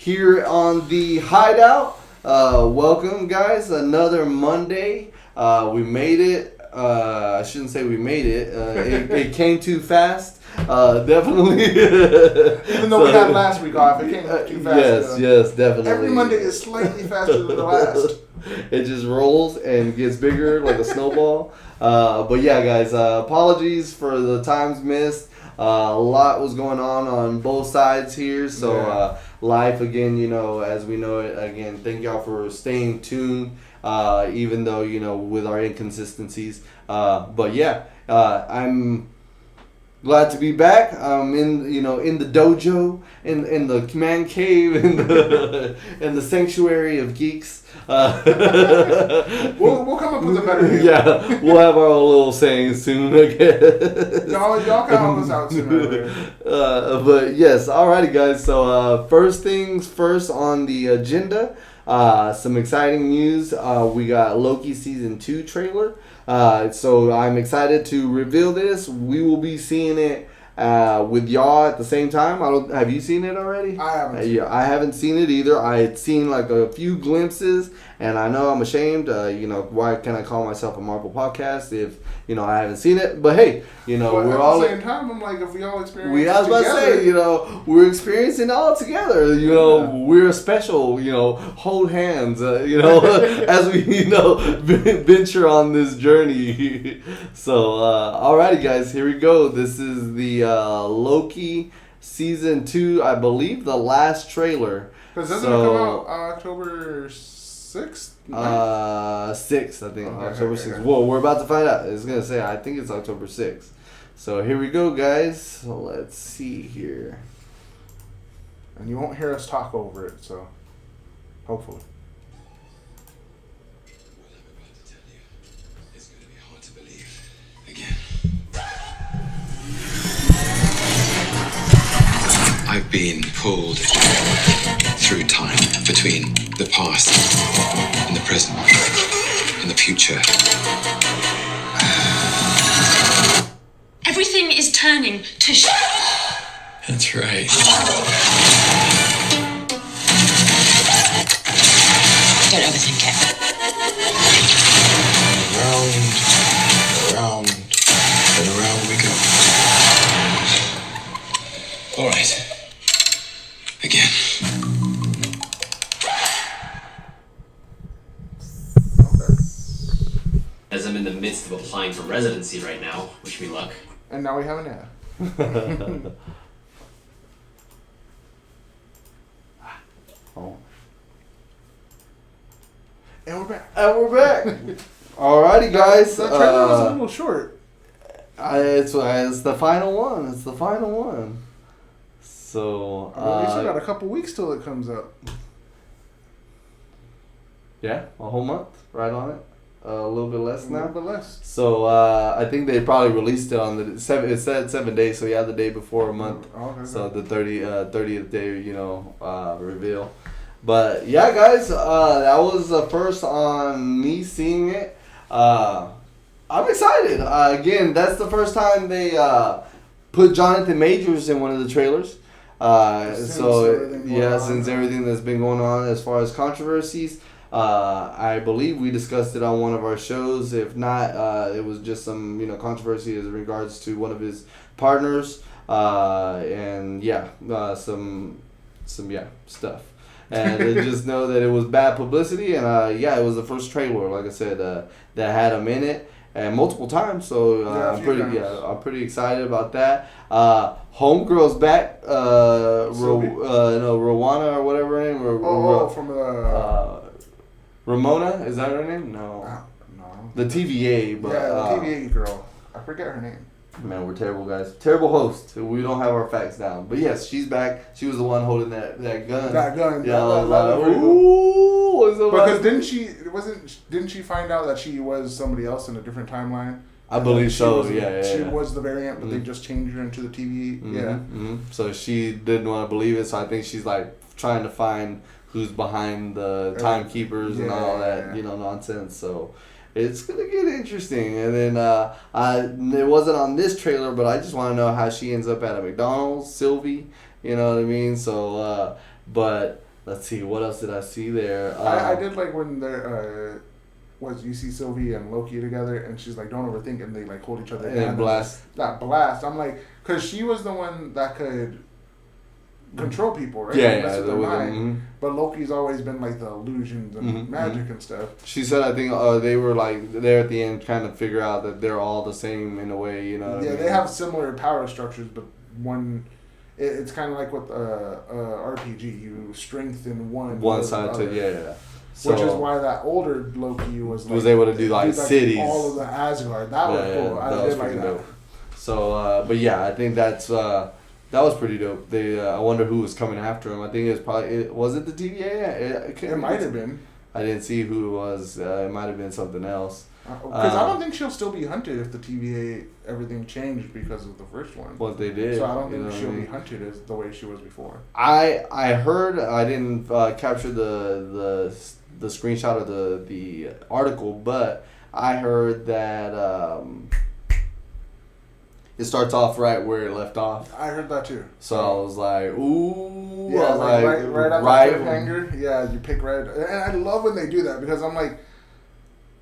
here on the Hydeout. Welcome, guys. Another Monday. We made it. I shouldn't say we made it. It came too fast. Definitely. Even though we had last week off, it came too fast. Yes, definitely. Every Monday is slightly faster than the last. It just rolls and gets bigger like a snowball. But yeah, guys, apologies for the times missed. A lot was going on both sides here. So life again, as we know it, again, thank y'all for staying tuned, even though, with our inconsistencies. But yeah, I'm glad to be back. I'm in the dojo, in the man cave, in the sanctuary of geeks. We'll come up with a better name. Yeah, we'll have our own little sayings soon, I guess. Y'all can help us out sooner. But yes, alrighty, guys. So first things first on the agenda. Some exciting news. We got Loki season 2 trailer. So I'm excited to reveal this. We will be seeing it with y'all at the same time. Have you seen it already? I haven't. I haven't seen it either. I had seen like a few glimpses, and I know I'm ashamed. Why can I call myself a Marvel podcast if I haven't seen it? But hey, we're all at the same time. I'm like, if we all experience, I was about to say, we're experiencing it all together. We're special. Hold hands. As we venture on this journey. So, alrighty, guys, here we go. This is the Loki season 2. I believe the last trailer. Because doesn't it come out October 6th? 6th, I think. Okay, October 6th. okay. Whoa, we're about to find out. It's going to say, I think it's October 6th. So here we go, guys. So let's see here. And you won't hear us talk over it, so hopefully. What I'm about to tell you is going to be hard to believe again. I've been pulled through time between the past and the present and the future. Everything is turning to That's right. Don't overthink it. Round, and around we go. All right. Again. As I'm in the midst of applying for residency right now, wish me luck. And now we have an ad. Oh. And we're back. And we're back. Alrighty, guys. That trailer was a little short. It's the final one. It's the final one. So We still got a couple weeks till it comes out. yeah, a whole month, right on it. A little bit less A now. little bit less. So I think they probably released it on the 7. It said 7 days, so yeah, the day before a month. Okay. So the 30th day, reveal. But yeah, guys, that was the first on me seeing it. I'm excited. Again, that's the first time they put Jonathan Majors in one of the trailers. Since everything that's been going on as far as controversies. I believe we discussed it on one of our shows. If not, it was just some controversy as regards to one of his partners, and some stuff. And just know that it was bad publicity, and it was the first trailer, like I said, that had him in it, and multiple times. So I'm pretty excited about that. Homegirl's back. Rowana or whatever her name. From the. Ramona, is that her name? No. No. The TVA, but the TVA girl. I forget her name. Man, we're terrible guys. Terrible host. We don't have our facts down. But yes, she's back. She was the one holding that gun. That gun. Yeah, I was like, ooh. Because didn't she find out that she was somebody else in a different timeline? I believe so. She was the variant, but they just changed her into the TV. Mm-hmm, Yeah. Mm-hmm. So she didn't want to believe it. So I think she's like trying to find who's behind the timekeepers and all that, nonsense. So it's going to get interesting. And then it wasn't on this trailer, but I just want to know how she ends up at a McDonald's, Sylvie, you know what I mean? So, but let's see, what else did I see there? I did like when they're you see Sylvie and Loki together, and she's like, "Don't overthink," and they like hold each other. And blast. That blast. I'm like, because she was the one that could control people, right? Yeah, Mess with their mind. Mm-hmm. But Loki's always been like the illusions and magic and stuff. She said, I think they were like there at the end, trying to figure out that they're all the same in a way, you know. Yeah, they have similar power structures, but one. It's kind of like with RPG. You strengthen one side to yeah. So, which is why that older Loki was able to do like cities, all of the Asgard. That was cool. I did like that. Dope. So, but yeah, I think that was pretty dope. They, I wonder who was coming after him. I think it was probably was it the TVA? It might have been. I didn't see who it was. It might have been something else. Because I don't think she'll still be hunted if the TVA everything changed because of the first one. What they did. So I don't think she'll be hunted as the way she was before. I heard, I didn't capture the screenshot of the article, but I heard that it starts off right where it left off. I heard that too. So I was like, ooh. Yeah, I was like right on right the cliffhanger. Yeah, you pick right. And I love when they do that because I'm like,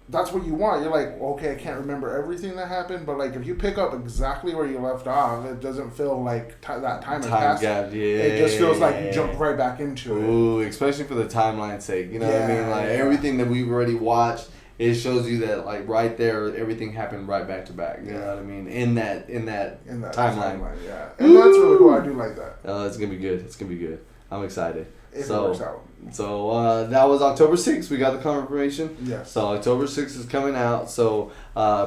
that's what you want. You're like, okay, I can't remember everything that happened, but like if you pick up exactly where you left off, it doesn't feel like that time has passed. Gap, yeah. It just feels like you jump right back into it. Ooh, especially for the timeline's sake. You know what I mean? Like everything that we've already watched, it shows you that like right there, everything happened right back to back. You know what I mean? In that timeline. Yeah, and that's really cool. I do like that. It's gonna be good. It's gonna be good. I'm excited. If it works out. So that was October 6th. We got the confirmation. Yes. So October 6th is coming out. So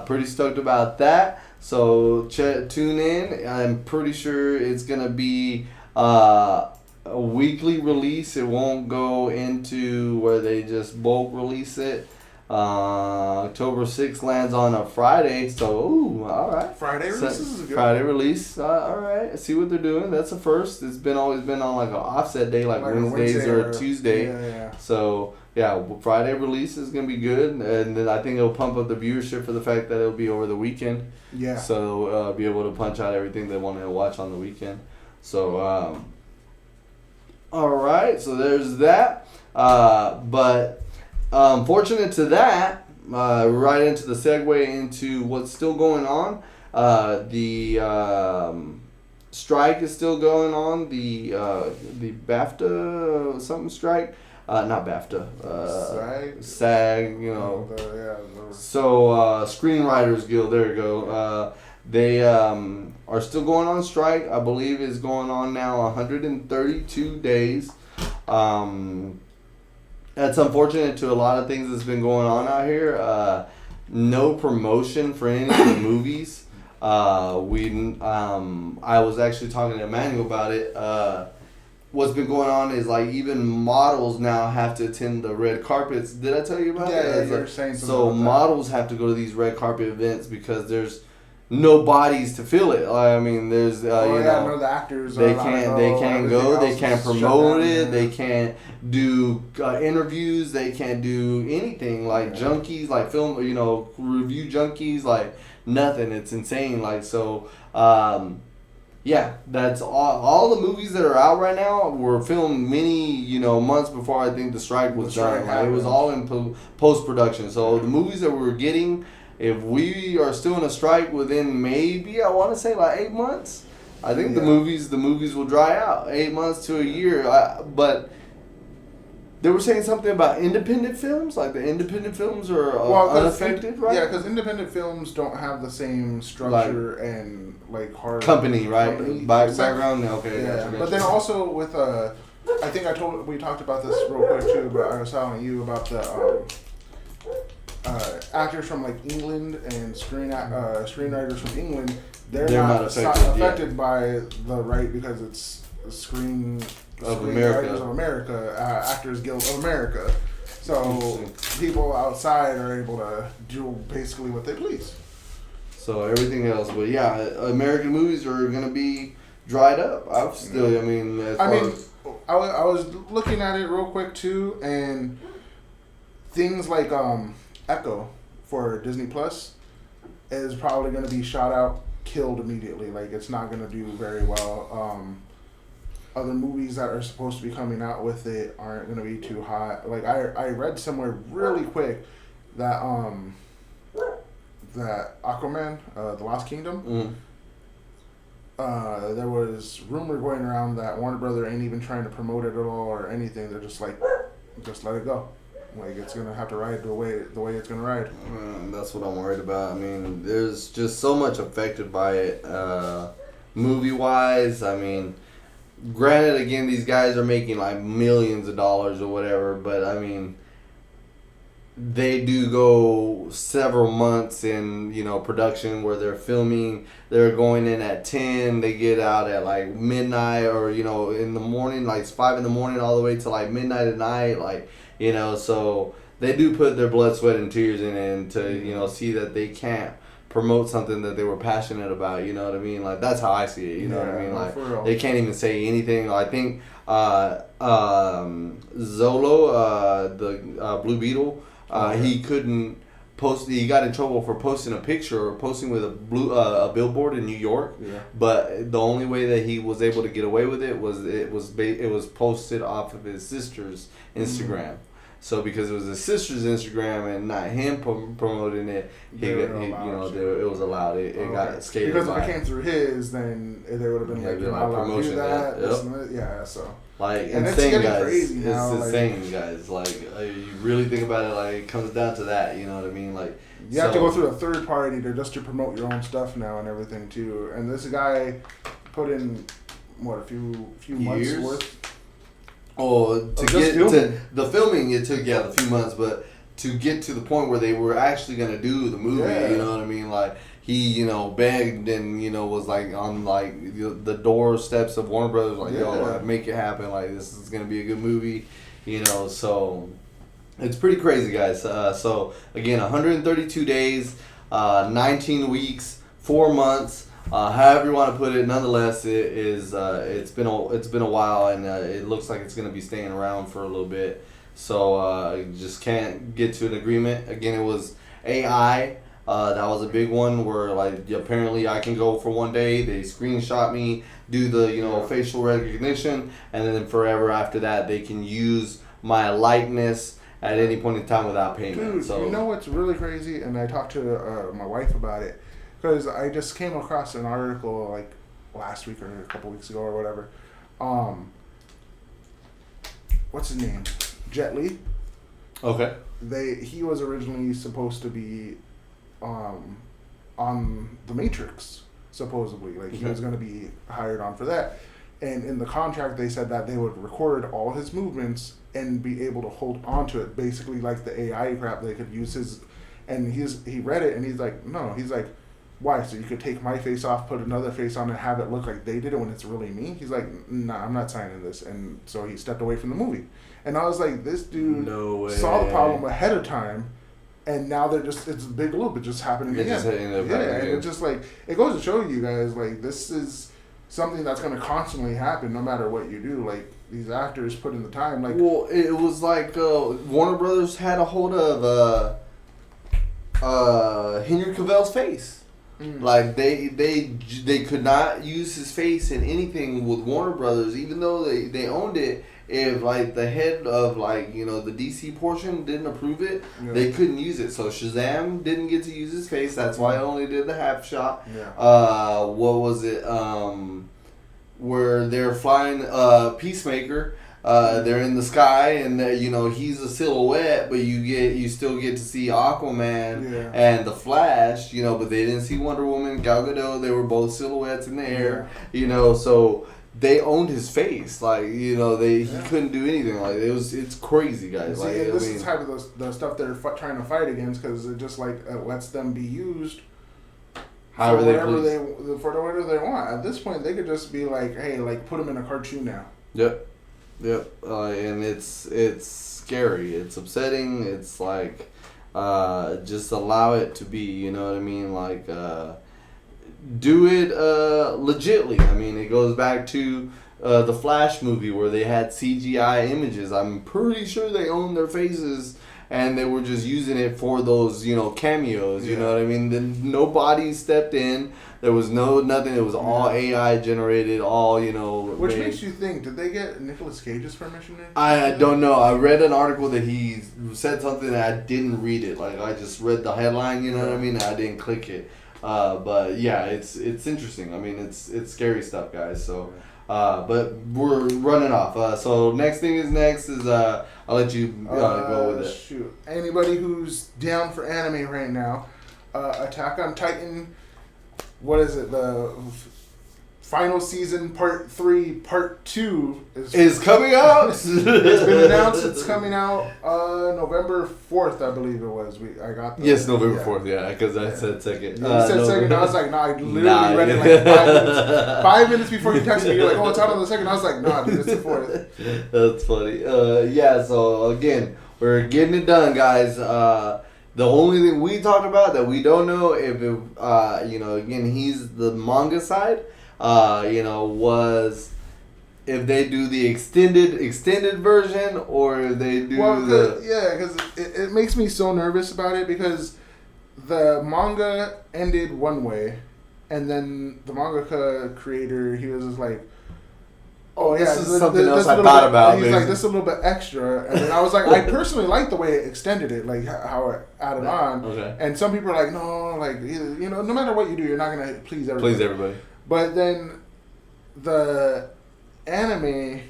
pretty stoked about that. So tune in. I'm pretty sure it's gonna be a weekly release. It won't go into where they just bulk release it. October 6th lands on a Friday, so ooh, all right. Friday releases is good. Friday release, all right. See what they're doing. That's a first. It's always been on like an offset day, like Wednesdays or Tuesday. Yeah. So yeah, Friday release is gonna be good, and then I think it'll pump up the viewership for the fact that it'll be over the weekend. Yeah. So be able to punch out everything they want to watch on the weekend. So all right. So there's that. But. Fortunate to that, right into the segue into what's still going on. The strike is still going on. The BAFTA something strike, not BAFTA. SAG. You know. So Screenwriters Guild. There you go. They are still going on strike. I believe is going on now 132 days. That's unfortunate to a lot of things that's been going on out here. No promotion for any of the movies. I was actually talking to Emmanuel about it. What's been going on is like even models now have to attend the red carpets. Did I tell you about that? Yeah, you were saying something. So models have to go to these red carpet events because there's no bodies to fill it. I mean, there's no, the actors. They can't go. They can't promote it. They can't do interviews. They can't do anything like junkies, like film. Review junkies, like nothing. It's insane. Like so. That's all the movies that are out right now were filmed many months before I think the strike was done. Like, it was all in post production. So the movies that we were getting. If we are still in a strike within maybe I want to say like 8 months, I think the movies will dry out 8 months to a year. But they were saying something about independent films, like the independent films are unaffected, right? Yeah, because independent films don't have the same structure and like hard company, right? Background. Okay, yeah. gotcha. But then also with I think we talked about this real quick too, but I was telling you about the. Actors from like England and screenwriters from England, they're not affected by the right because it's Screenwriters of America, Actors Guild of America. So people outside are able to do basically what they please. So everything else, but yeah, American movies are gonna be dried up. I was looking at it real quick too, and things like Echo for Disney Plus is probably going to be killed immediately. Like it's not going to do very well. other movies that are supposed to be coming out with it aren't gonna be too hot. Like I read somewhere really quick that that Aquaman, The Lost Kingdom. There was rumor going around that Warner Brother ain't even trying to promote it at all or anything. They're just like, just let it go. Like it's gonna have to ride the way it's gonna ride. That's what I'm worried about. I mean, there's just so much affected by it, movie wise. I mean, granted, again, these guys are making like millions of dollars or whatever, but I mean, they do go several months in, production where they're filming. They're going in at 10. They get out at like midnight or, in the morning, like it's 5 in the morning all the way to like midnight at night. Like, so they do put their blood, sweat, and tears in it to, see that they can't promote something that they were passionate about. You know what I mean? Like, that's how I see it. You know what I mean? Like, they can't even say anything. I think Zolo, the Blue Beetle, he couldn't post. He got in trouble for posting a picture or posting with a billboard in New York. Yeah. But the only way that he was able to get away with it was posted off of his sister's Instagram. So because it was his sister's Instagram and not him promoting it, it was allowed. It got skated because by. if it came through his, then they would have been like, not allowed to do that. Yep. Yeah, so. Like, and insane, it's guys. Crazy now, it's insane, guys. Like, you really think about it, like, it comes down to that. You know what I mean? Like, you have to go through a third party just to promote your own stuff now and everything too. And this guy put in a few months worth. Oh, to get to the filming, it took a few months, but to get to the point where they were actually gonna do the movie, you know what I mean? Like, he, begged and, was like on like the doorsteps of Warner Brothers, like, yo, like, make it happen. Like, this is going to be a good movie, so it's pretty crazy, guys. So again, 132 days, 19 weeks, 4 months, however you want to put it. Nonetheless, it's been a while, and it looks like it's going to be staying around for a little bit. So just can't get to an agreement. Again, it was AI. That was a big one where, like, apparently I can go for one day, they screenshot me, do the, facial recognition, and then forever after that they can use my likeness at any point in time without payment. Dude, so, you know what's really crazy? And I talked to my wife about it, because I just came across an article, like, last week or a couple weeks ago or whatever. What's his name? Jet Li. Okay. He was originally supposed to be on The Matrix, supposedly. Like, he was going to be hired on for that. And in the contract, they said that they would record all his movements and be able to hold on to it, basically like the AI crap. They could use his... And he read it, and he's like, no. He's like, why? So you could take my face off, put another face on, and have it look like they did it when it's really me? He's like, nah, I'm not signing this. And so he stepped away from the movie. And I was like, this dude saw the problem ahead of time. And now it's a big loop. It just happened again. And it's just like, it goes to show you guys, like, this is something that's going to constantly happen no matter what you do. Like, these actors put in the time. Like, well, it was like Warner Brothers had a hold of Henry Cavill's face. Like, they could not use his face in anything with Warner Brothers, even though they owned it. If, like, the head of, like, the DC portion didn't approve it, they couldn't use it. So Shazam didn't get to use his face. That's why I only did the half shot. What was it? Where they're flying Peacemaker. They're in the sky, and he's a silhouette, but you still get to see Aquaman and the Flash. But they didn't see Wonder Woman, Gal Gadot. They were both silhouettes in the air. So they owned his face, like, he couldn't do anything. Like, it's crazy, guys. See, this is kind of the stuff they're trying to fight against, because it just lets them be used however for whatever they want. At this point, they could just be like, hey, like, put him in a cartoon now. Yep. And it's scary. It's upsetting. It's like, just allow it to be. You know what I mean? Like, do it legitly. I mean, it goes back to the Flash movie where they had CGI images. I'm pretty sure they own their faces and they were just using it for those, cameos. You Yeah. know what I mean? Then nobody stepped in. There was nothing. It was all AI generated. All Which made. makes you think, did they get Nicolas Cage's permission? I don't know. I read an article that he said something that I didn't read it. Like I just read the headline. You know what I mean? I didn't click it. But yeah, it's interesting. I mean, it's scary stuff, guys. So, but we're running off. So next is I'll let you go with it. Shoot, anybody who's down for anime right now, Attack on Titan. What is it? The final season, part 3, part 2 is coming out. It's been announced. It's coming out November 4th, I believe it was. I got Yes, November 4th. Yeah, because I said second. You said second. I was like, I literally read it like 5 minutes. 5 minutes before you texted me, you're like, oh, it's out on the second. I was like, nah, dude, it's the 4th. That's funny. Yeah. So again, we're getting it done, guys. The only thing we talked about that we don't know if it, again, he's the manga side. Was if they do the extended version or if they do because it makes me so nervous about it because the manga ended one way, and then the mangaka creator, he was just like, oh yeah, this is something else I thought about. He's like, this is a little bit extra, and then I was like, I personally like the way it extended it, like how it added on. Okay. And some people are like, no, like no matter what you do, you're not gonna please everybody. But then the anime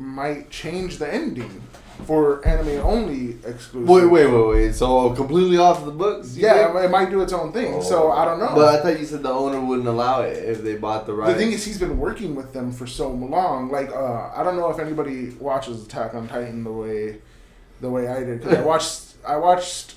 might change the ending for anime only exclusive. Wait. So completely off the books? Yeah, it might do its own thing. So I don't know. But I thought you said the owner wouldn't allow it if they bought the rights. The thing is, he's been working with them for so long. Like, I don't know if anybody watches Attack on Titan the way I did. Because I watched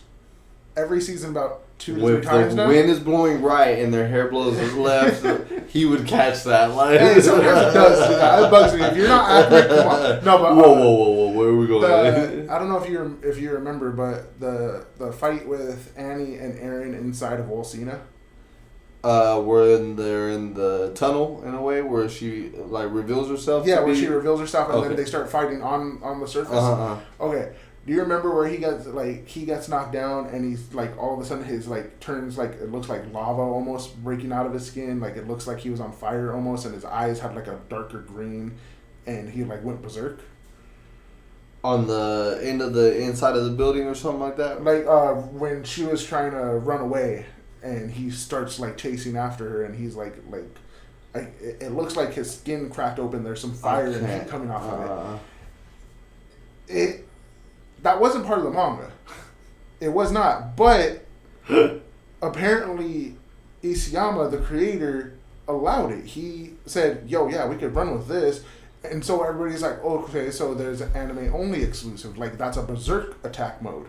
every season about 2 to 3 times now. If the wind is blowing right and their hair blows left, he would catch that. Like, hey, sometimes it does do that. It bugs me. If you're not accurate, come on. No, but whoa, where are we going? I don't know if you remember, but the fight with Annie and Eren inside of Wolcina. Where they're in the tunnel in a way where she like reveals herself. Yeah, where she reveals herself and then they start fighting on the surface. Okay. Do you remember where he gets knocked down and he's like all of a sudden his like turns like it looks like lava almost breaking out of his skin, like it looks like he was on fire almost, and his eyes had like a darker green, and he like went berserk on the end of the inside of the building or something like that. Like when she was trying to run away and he starts like chasing after her and he's like it looks like his skin cracked open. There's some fire and heat coming off of it. That wasn't part of the manga. It was not. But apparently Isayama, the creator, allowed it. He said, yo, yeah, we could run with this. And so everybody's like, oh, okay, so there's an anime only exclusive. Like, that's a berserk attack mode.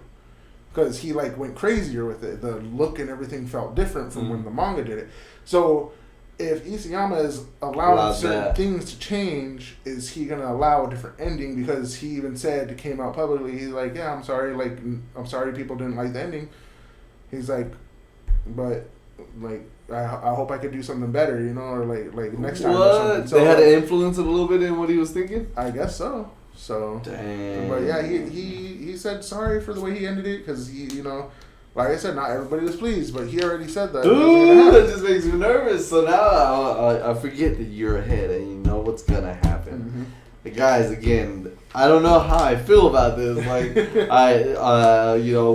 Because he, like, went crazier with it. The look and everything felt different from when the manga did it. So if Isayama is allowing certain things to change, is he going to allow a different ending? Because he even said, came out publicly, he's like, yeah, I'm sorry, I'm sorry people didn't like the ending. He's like, but, like, I hope I could do something better, or like next time or something. So, they had to influence it a little bit in what he was thinking? I guess so. So, dang. But yeah, he said sorry for the way he ended it, because he, like I said, not everybody was pleased, but he already said that. Dude, that just makes me nervous. So now I forget that you're ahead and you know what's gonna happen. Mm-hmm. The guys, again, I don't know how I feel about this. Like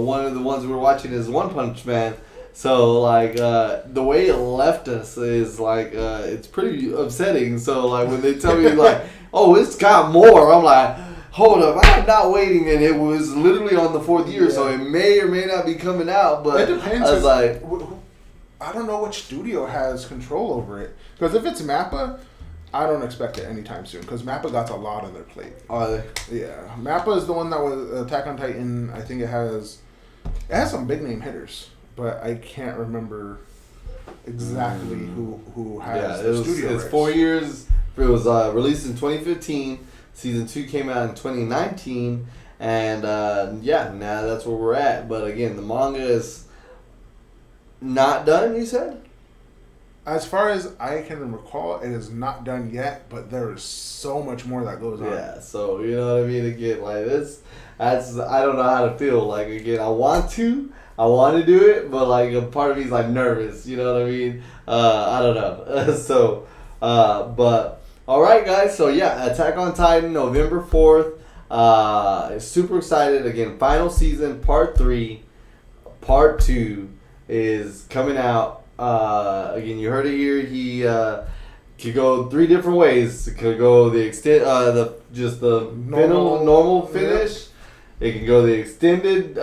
one of the ones we're watching is One Punch Man. So like the way it left us is like it's pretty upsetting. So like when they tell me like, oh, it's got more, I'm like, hold up, I'm not waiting, and it was literally on the 4th year, so it may or may not be coming out. But it depends. I was like, I don't know which studio has control over it, because if it's Mappa, I don't expect it anytime soon, because Mappa got a lot on their plate. Are they? Yeah, Mappa is the one that was Attack on Titan. I think it has some big name hitters, but I can't remember exactly who has the studio rights. It's 4 years. It was released in 2015. Season 2 came out in 2019, and now that's where we're at. But again, the manga is not done, you said? As far as I can recall, it is not done yet, but there is so much more that goes on. Yeah, so you know what I mean. Again, like that's I don't know how to feel. Like again, I want to do it, but like a part of me is like nervous. You know what I mean? I don't know. So, but all right, guys. So yeah, Attack on Titan, November 4th. Super excited. Again, final season, part 3, part 2 is coming out. Again, you heard it here. He could go 3 different ways. It could go the extent, the normal finish. It can go the extended,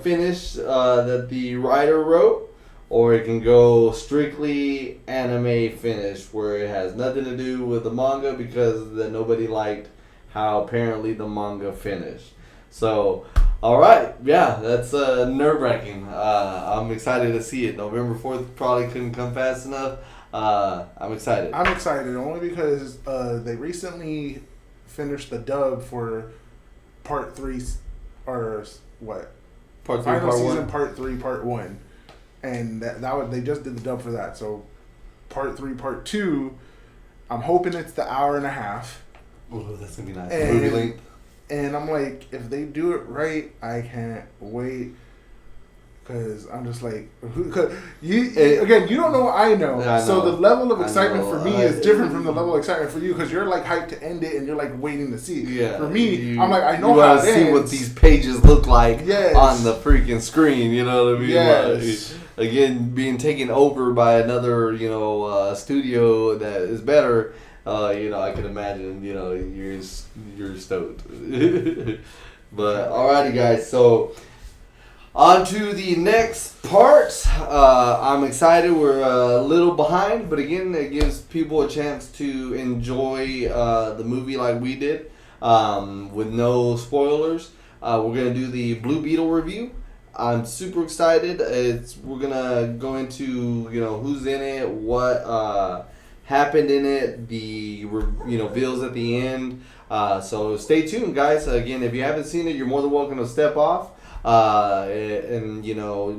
finish that the writer wrote, or it can go strictly anime finish, where it has nothing to do with the manga because nobody liked how apparently the manga finished. So, all right, yeah, that's nerve-wracking. I'm excited to see it. November 4th probably couldn't come fast enough. I'm excited. I'm excited only because they recently finished the dub for part 3, or what? Part 3, Final part season, 1? part 3, part 1. And that was, they just did the dub for that. So, part 3, part 2, I'm hoping it's the hour and a half. Ooh, that's going to be nice. Movie length. And I'm like, if they do it right, I can't wait. Because I'm just like, you don't know what I know. Yeah, I so know. the level of excitement I know. for me is different from the level of excitement for you, because you're like hyped to end it and you're like waiting to see. Yeah. For me, I'm like, I know you how want it to see ends. what these pages look like Yes. on the freaking screen. You know what I mean? Yes. Like, again, being taken over by another, studio that is better. I can imagine. You're stoked. But alrighty, guys. So. On to the next part. I'm excited. We're a little behind, but again, it gives people a chance to enjoy the movie like we did, with no spoilers. We're gonna do the Blue Beetle review. I'm super excited. We're gonna go into who's in it, what happened in it, the reveals at the end. So stay tuned, guys. Again, if you haven't seen it, you're more than welcome to step off. And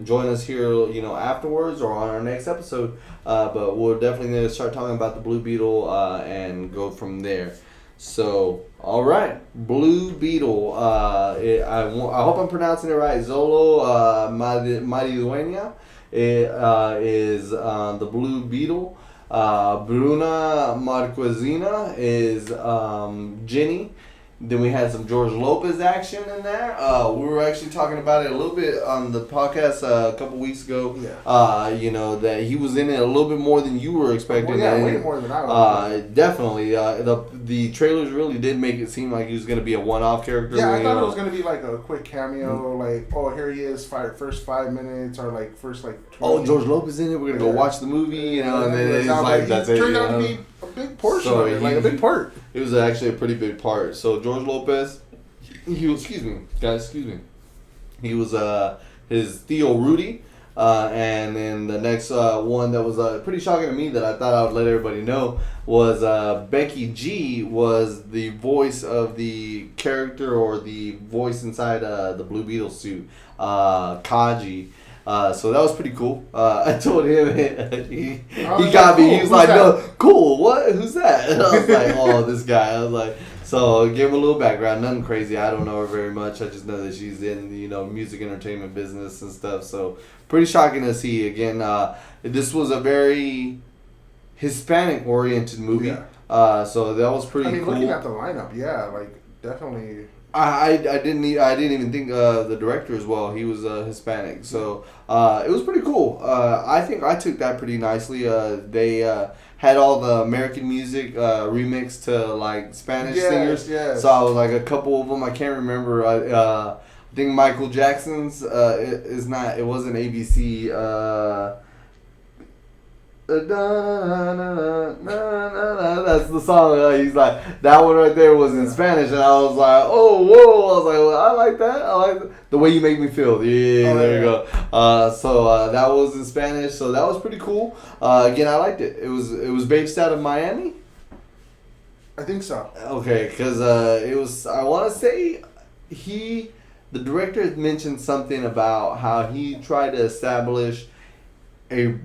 join us here afterwards or on our next episode, but we're definitely going to start talking about the Blue Beetle and go from there. So alright, Blue Beetle, I hope I'm pronouncing it right. Zolo Maridueña is the Blue Beetle. Bruna Marquezina is Jenny. Then we had some George Lopez action in there. We were actually talking about it a little bit on the podcast a couple weeks ago. Yeah. That he was in it a little bit more than you were expecting. Well, yeah, way more than I was. Definitely. The trailers really did make it seem like he was going to be a one-off character. Yeah, I thought it was going to be like a quick cameo, like, oh, here he is, first 5 minutes, or like first 20. Oh, George Lopez in it. We're going to go watch the movie, and then it's like, that's it. Turned out to be a big portion of it, like a big part. It was actually a pretty big part. So George Lopez, he was, excuse me. He was his Theo Rudy, and then the next one that was pretty shocking to me that I thought I would let everybody know was Becky G was the voice of the character or the voice inside the Blue Beetle suit, Kaji. So that was pretty cool. I told him he got me. He was like, "No, cool. What? Who's that?" And I was like, "Oh, this guy." I was like, so give him a little background. Nothing crazy. I don't know her very much. I just know that she's in the music entertainment business and stuff. So pretty shocking to see. Again, this was a very Hispanic oriented movie. Yeah. So that was pretty cool. Looking at the lineup, yeah, like definitely. I didn't even think the director as well. He was Hispanic, so it was pretty cool. I think I took that pretty nicely. They had all the American music remixed to like Spanish singers. Yes. So I was like a couple of them. I can't remember. I think Michael Jackson's is not. It wasn't ABC. That's the song. He's like, that one right there was in Spanish, and I was like, oh, whoa. I was like, well, I like that. I like the way you make me feel. Yeah, there you go. So that was in Spanish, so that was pretty cool. Again, I liked it. It was based out of Miami. I think so. Okay, because it was. I want to say the director had mentioned something about how he tried to establish a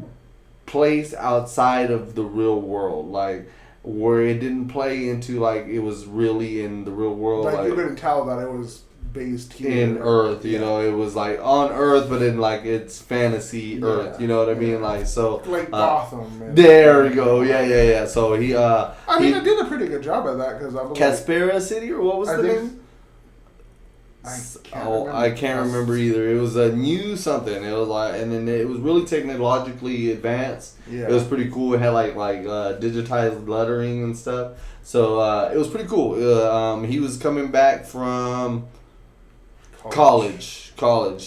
place outside of the real world, like where it didn't play into like it was really in the real world. Like you couldn't tell that it was based here in Earth, you know, it was like on Earth, but in like it's fantasy Earth, you know what I mean? Like so, like Gotham. Man. There we go. Yeah. So he, I mean, I did a pretty good job at that because I was Caspera City, or what was the name? I can't remember either. It was a new something. It was like, and then it was really technologically advanced. Yeah. It was pretty cool. It had like digitized lettering and stuff. So it was pretty cool. He was coming back from college.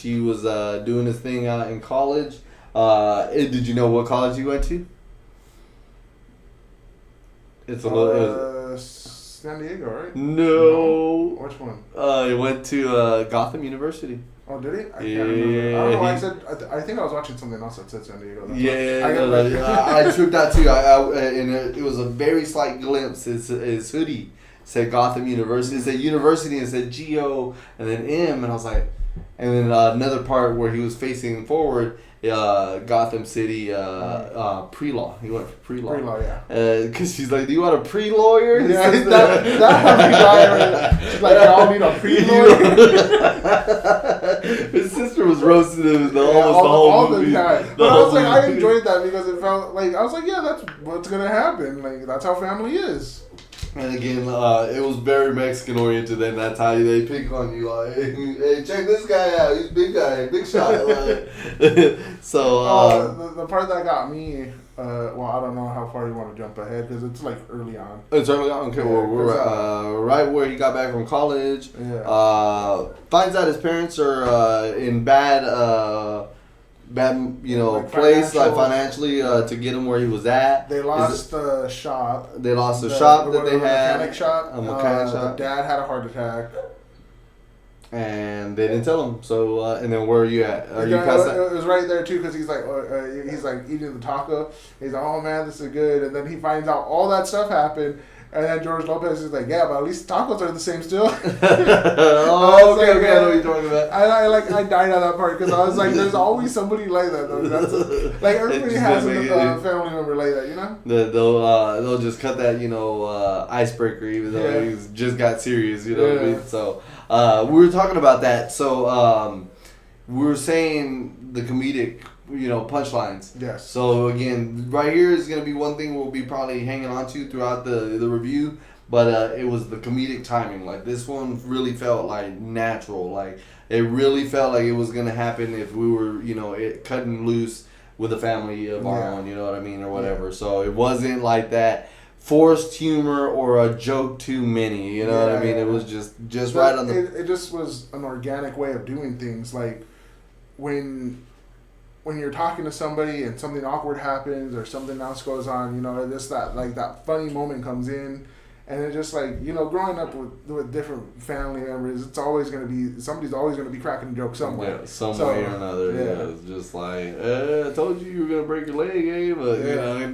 He was doing his thing out in college. Did you know what college he went to? It's a little. San Diego, right? No. Which one? He went to Gotham University. Oh, did he? I can't remember. I don't know why I said. I think I was watching something else that said San Diego. I tripped out too. And it was a very slight glimpse. His hoodie said Gotham University. It said University and it said G-O and then M. And I was like, and then another part where he was facing forward, Gotham City pre-law. He went for pre-law. Pre-law, yeah. Because she's like, do you want a pre-lawyer? Yeah, that she's like, y'all need a pre-lawyer. His sister was roasting him the whole movie. But I was like, I enjoyed that because it felt like, I was like, yeah, that's what's going to happen. Like, that's how family is. And again, it was very Mexican oriented, and that's how they pick on you. Like, hey, check this guy out. He's a big guy, big shot. Like, so the part that got me, well, I don't know how far you want to jump ahead because it's like early on. It's early on. Okay, well, we're right where he got back from college. Yeah. Finds out his parents are in bad, like place financially to get him where he was at. They lost the shop. They lost the shop that they had. Mechanic shop. A mechanic shop. The dad had a heart attack. And they didn't tell him. So and then where are you at? Are you past that? It was right there too because he's like eating the taco. He's like, oh man, this is good. And then he finds out all that stuff happened. And then George Lopez is like, yeah, but at least tacos are the same still. Okay, I know what you're talking about. I died at that part because I was like, there's always somebody like that though. That's like everybody has a family member like that, you know. They'll just cut that icebreaker even though he's just got serious, you know what I mean? So we were talking about that. So we were saying the comedic punchlines. Yes. So again, right here is gonna be one thing we'll be probably hanging on to throughout the review. But it was the comedic timing. Like this one really felt like natural. Like it really felt like it was gonna happen if we were cutting loose with a family of our own. You know what I mean, or whatever. So it wasn't like that forced humor or a joke too many. You know what I mean? It was just right on the. It just was an organic way of doing things. Like when you're talking to somebody and something awkward happens or something else goes on, just that funny moment comes in, and it's just like growing up with different family members, it's always gonna be somebody's always gonna be cracking a joke somewhere. Yeah, some way or another. Yeah, it's just like I told you were gonna break your leg, but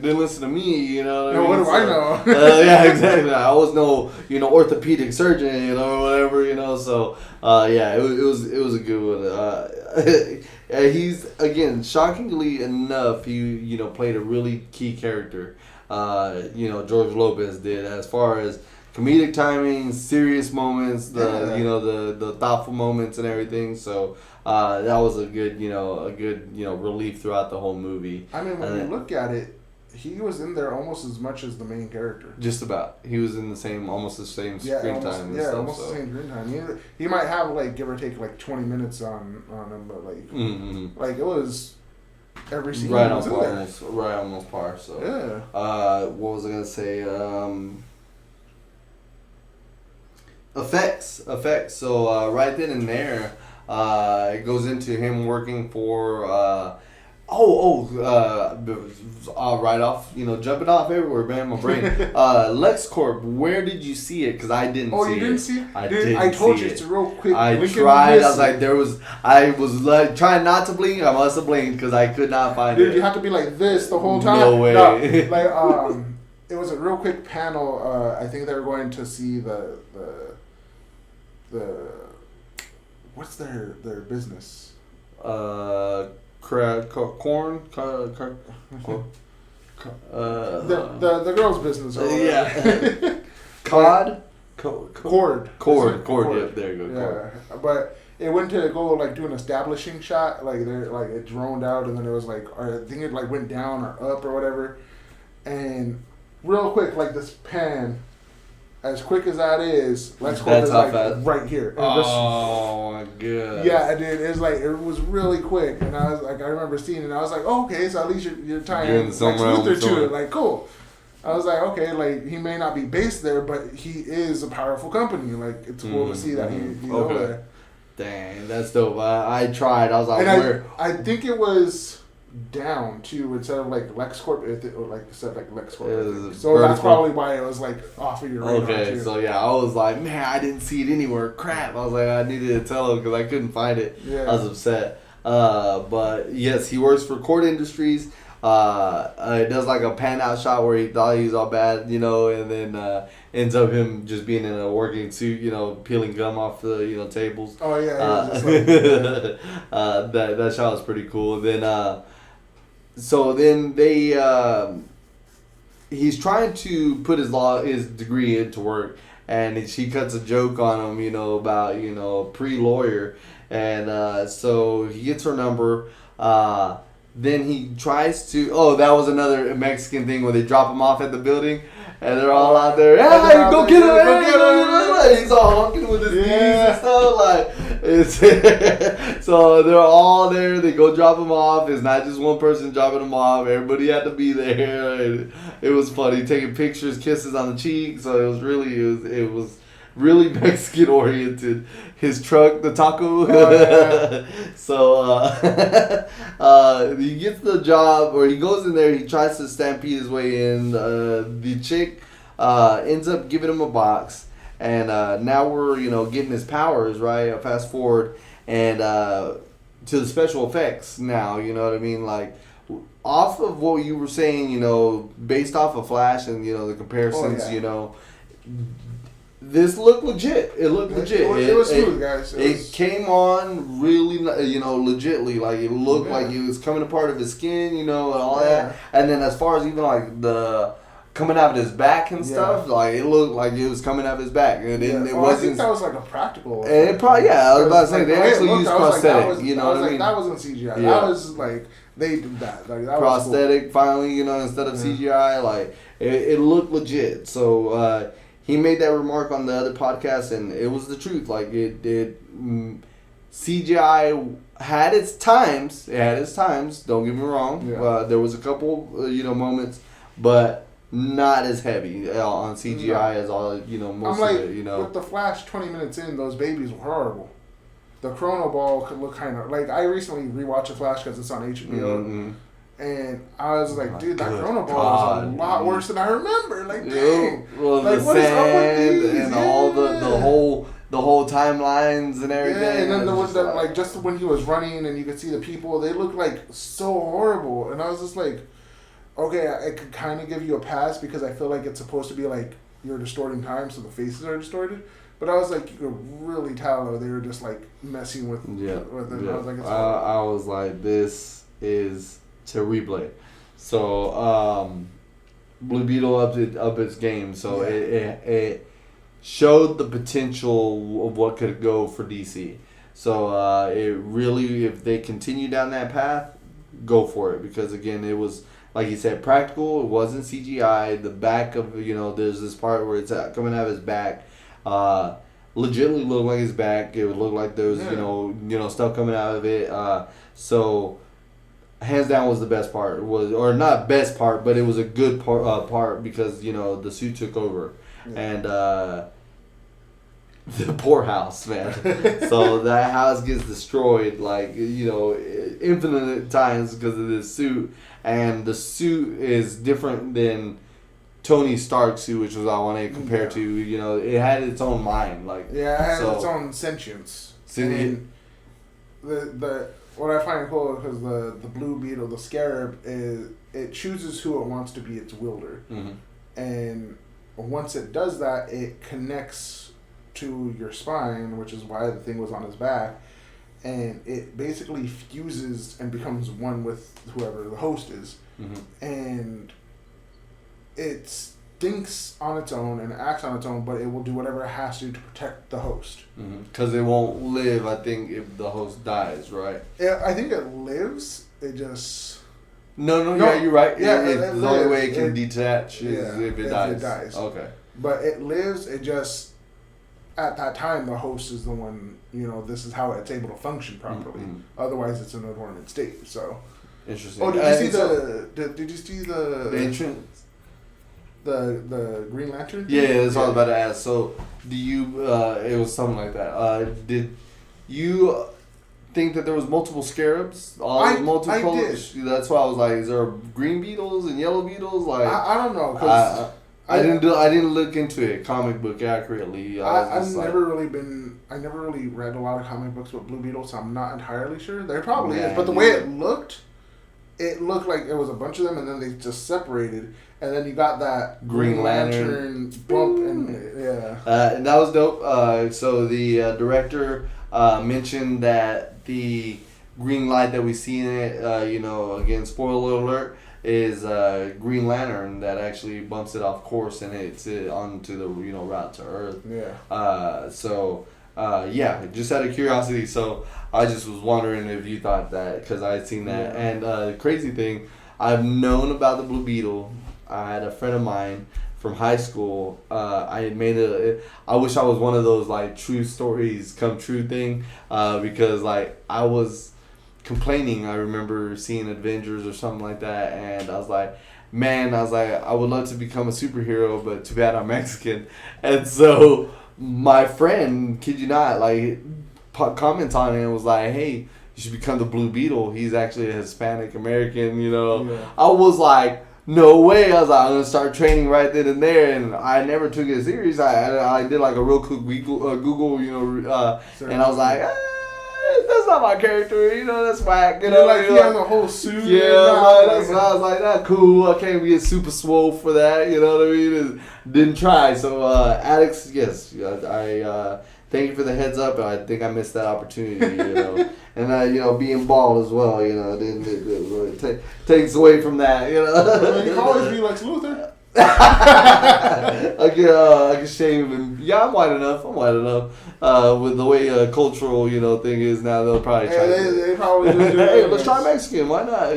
didn't listen to me. You know what I mean? What do I know? Yeah, exactly. I was no orthopedic surgeon, or whatever. So it was a good one. He's again shockingly enough he played a really key character. George Lopez did as far as comedic timing, serious moments, the thoughtful moments and everything. So that was a good relief throughout the whole movie. I mean, when you look at it, he was in there almost as much as the main character. Just about. He was in almost the same screen time. The same screen time. He might have give or take 20 minutes on him, but it was every scene. Right on par, almost par. So what was I gonna say? Effects. So right then and there, it goes into him working for. Right off, jumping off everywhere, man, my brain. LexCorp, where did you see it? Because I didn't see it. Oh, you didn't see it? I told you, it's a real quick. I tried. I was like, I was like, trying not to blink. I must have blinked because I could not find it. Dude, you have to be like this the whole time. No way. No, it was a real quick panel. I think they were going to see the what's their business? Corn. The girl's business. Or yeah. Cord. Cord. Yep, there you go. Yeah, but it went to go like do an establishing shot, like they're like it droned out, and then it was like, or I think it like went down or up or whatever, and real quick, like this pan, as quick as that is, LexCorp is like right here. And oh my god. Yeah, dude, it was really quick, and I was like, I remember seeing it, and I was like, oh, okay, so at least you're tying Lex Luthor to it, like cool. I was like, okay, like he may not be based there, but he is a powerful company. Like it's cool to see that he's over there. Dang, that's dope. I tried. I was like, and where? I think it was down too instead of like LexCorp, or like it said like LexCorp. So that's probably why it was like off of your radar. Okay, too. so yeah, I was like, man, I didn't see it anywhere. Crap. I was like, I needed to tell him because I couldn't find it. Yeah. I was upset. But yes, he works for Cord Industries. It does like a pan out shot where he thought he was all bad, you know, and then ends up him just being in a working suit, you know, peeling gum off the tables. Oh yeah, that shot was pretty cool. Then so then they he's trying to put his degree into work, and she cuts a joke on him, you know, about pre-lawyer, and so he gets her number. Then he tries to. Oh, that was another Mexican thing where they drop him off at the building, and they're all out there. Hey, go get him! He's all honking with his knees and stuff. Like it's so they're all there. They go drop him off. It's not just one person dropping him off. Everybody had to be there. And it was funny, taking pictures, kisses on the cheek. So it was really Mexican oriented. His truck, the taco. So he gets the job, or he goes in there. He tries to stampede his way in. The chick ends up giving him a box, and now we're getting his powers right. Fast forward and to the special effects now. You know what I mean? Like off of what you were saying, based off of Flash and the comparisons, this looked legit. It looked legit. It was smooth, guys. It came on really, legitly. Like, it looked like it was coming apart of his skin, and all that. And then as far as even, like, the coming out of his back and stuff, like, it looked like it was coming out of his back. And it wasn't... I think that was, like, a practical... And it probably, I was about to say, they actually used prosthetic, you know what I mean? That wasn't CGI. Yeah. That was, like... They did that. Like, that prosthetic, was cool. Finally, instead of CGI. Like, it looked legit. So, he made that remark on the other podcast, and it was the truth. Like, CGI had its times. It had its times. Don't get me wrong. Yeah. There was a couple, moments, but not as heavy on CGI as all, most of it, with the Flash 20 minutes in, those babies were horrible. The Chrono Ball could look kind of... Like, I recently rewatched The Flash because it's on HBO. Mm-hmm. And I was like, dude, that Chrono Ball was a lot worse than I remember. Like, dang. Well, like, the what sand is up with these? and all the whole timelines and everything. Yeah, and then the ones that, like, just when he was running and you could see the people, they looked, like, so horrible. And I was just like, okay, I could kind of give you a pass because I feel like it's supposed to be, like, you're distorting time, so the faces are distorted. But I was like, you could really tell they were just, like, messing with it. Yeah. I was like, it's I was like, this is to replay. So Blue Beetle up its game. So it showed the potential of what could go for DC. So it really, if they continue down that path, go for it, because again, it was, like you said, practical. It wasn't CGI. The back of there's this part where it's coming out of his back. Legitimately looked like his back. It would look like there was stuff coming out of it. So hands down was the best part. Or not best part, but it was a good part because the suit took over, and the poor house, man. So that house gets destroyed like infinite times because of this suit, and the suit is different than Tony Stark's suit, which was I want to compare to. It had its own mind, like it had its own sentience. And the what I find cool because the Blue Beetle, the Scarab, it chooses who it wants to be its wielder, and once it does that, it connects to your spine, which is why the thing was on his back, and it basically fuses and becomes one with whoever the host is, and it thinks on its own and acts on its own, but it will do whatever it has to protect the host. Because it won't live, I think, if the host dies, right? Yeah, I think it lives. It just... No, yeah, you're right. Yeah, the only way it can detach is if it dies. Okay. But it lives, it just... At that time, the host is the one, this is how it's able to function properly. Otherwise, it's in a dormant state, so... Interesting. Oh, did you see the entrance? The Green Lantern thing? Yeah, that's what I was about to ask. So, do you, it was something like that. Did you think that there was multiple scarabs? Multiple colors? Did. That's why I was like, is there green beetles and yellow beetles? Like, I don't know. Cause I didn't look into it comic book accurately. I never really read a lot of comic books with Blue Beetle, so I'm not entirely sure. There probably is, but the way it looked like it was a bunch of them, and then they just separated, and then you got that Green Lantern bump, and and that was dope. So the director mentioned that the green light that we see in it, again, spoiler alert, is Green Lantern that actually bumps it off course and hits it onto the route to Earth. Just out of curiosity. So I just was wondering if you thought that, because I had seen that. And the crazy thing, I've known about the Blue Beetle. I had a friend of mine from high school. I wish I was one of those like true stories come true thing, because like I was complaining. I remember seeing Avengers or something like that, and I was like, I would love to become a superhero, but too bad I'm Mexican. And so my friend, kid you not, like comments on it and was like, hey, you should become the Blue Beetle. He's actually a Hispanic American, I was like, no way. I was like, I'm going to start training right then and there, and I never took it serious. I did like a real quick Google, and I was like, that's not my character, that's whack. He has a whole suit. That's why I was like, that's cool. I can't get super swole for that, you know what I mean? Didn't try. So, Alex, yes, I thank you for the heads up. I think I missed that opportunity, and being bald as well, it takes away from that, You can always be Lex Luthor. I can shave and I'm white enough. With the way cultural thing is now, they'll probably try. They probably do. Hey, let's try Mexican. Why not?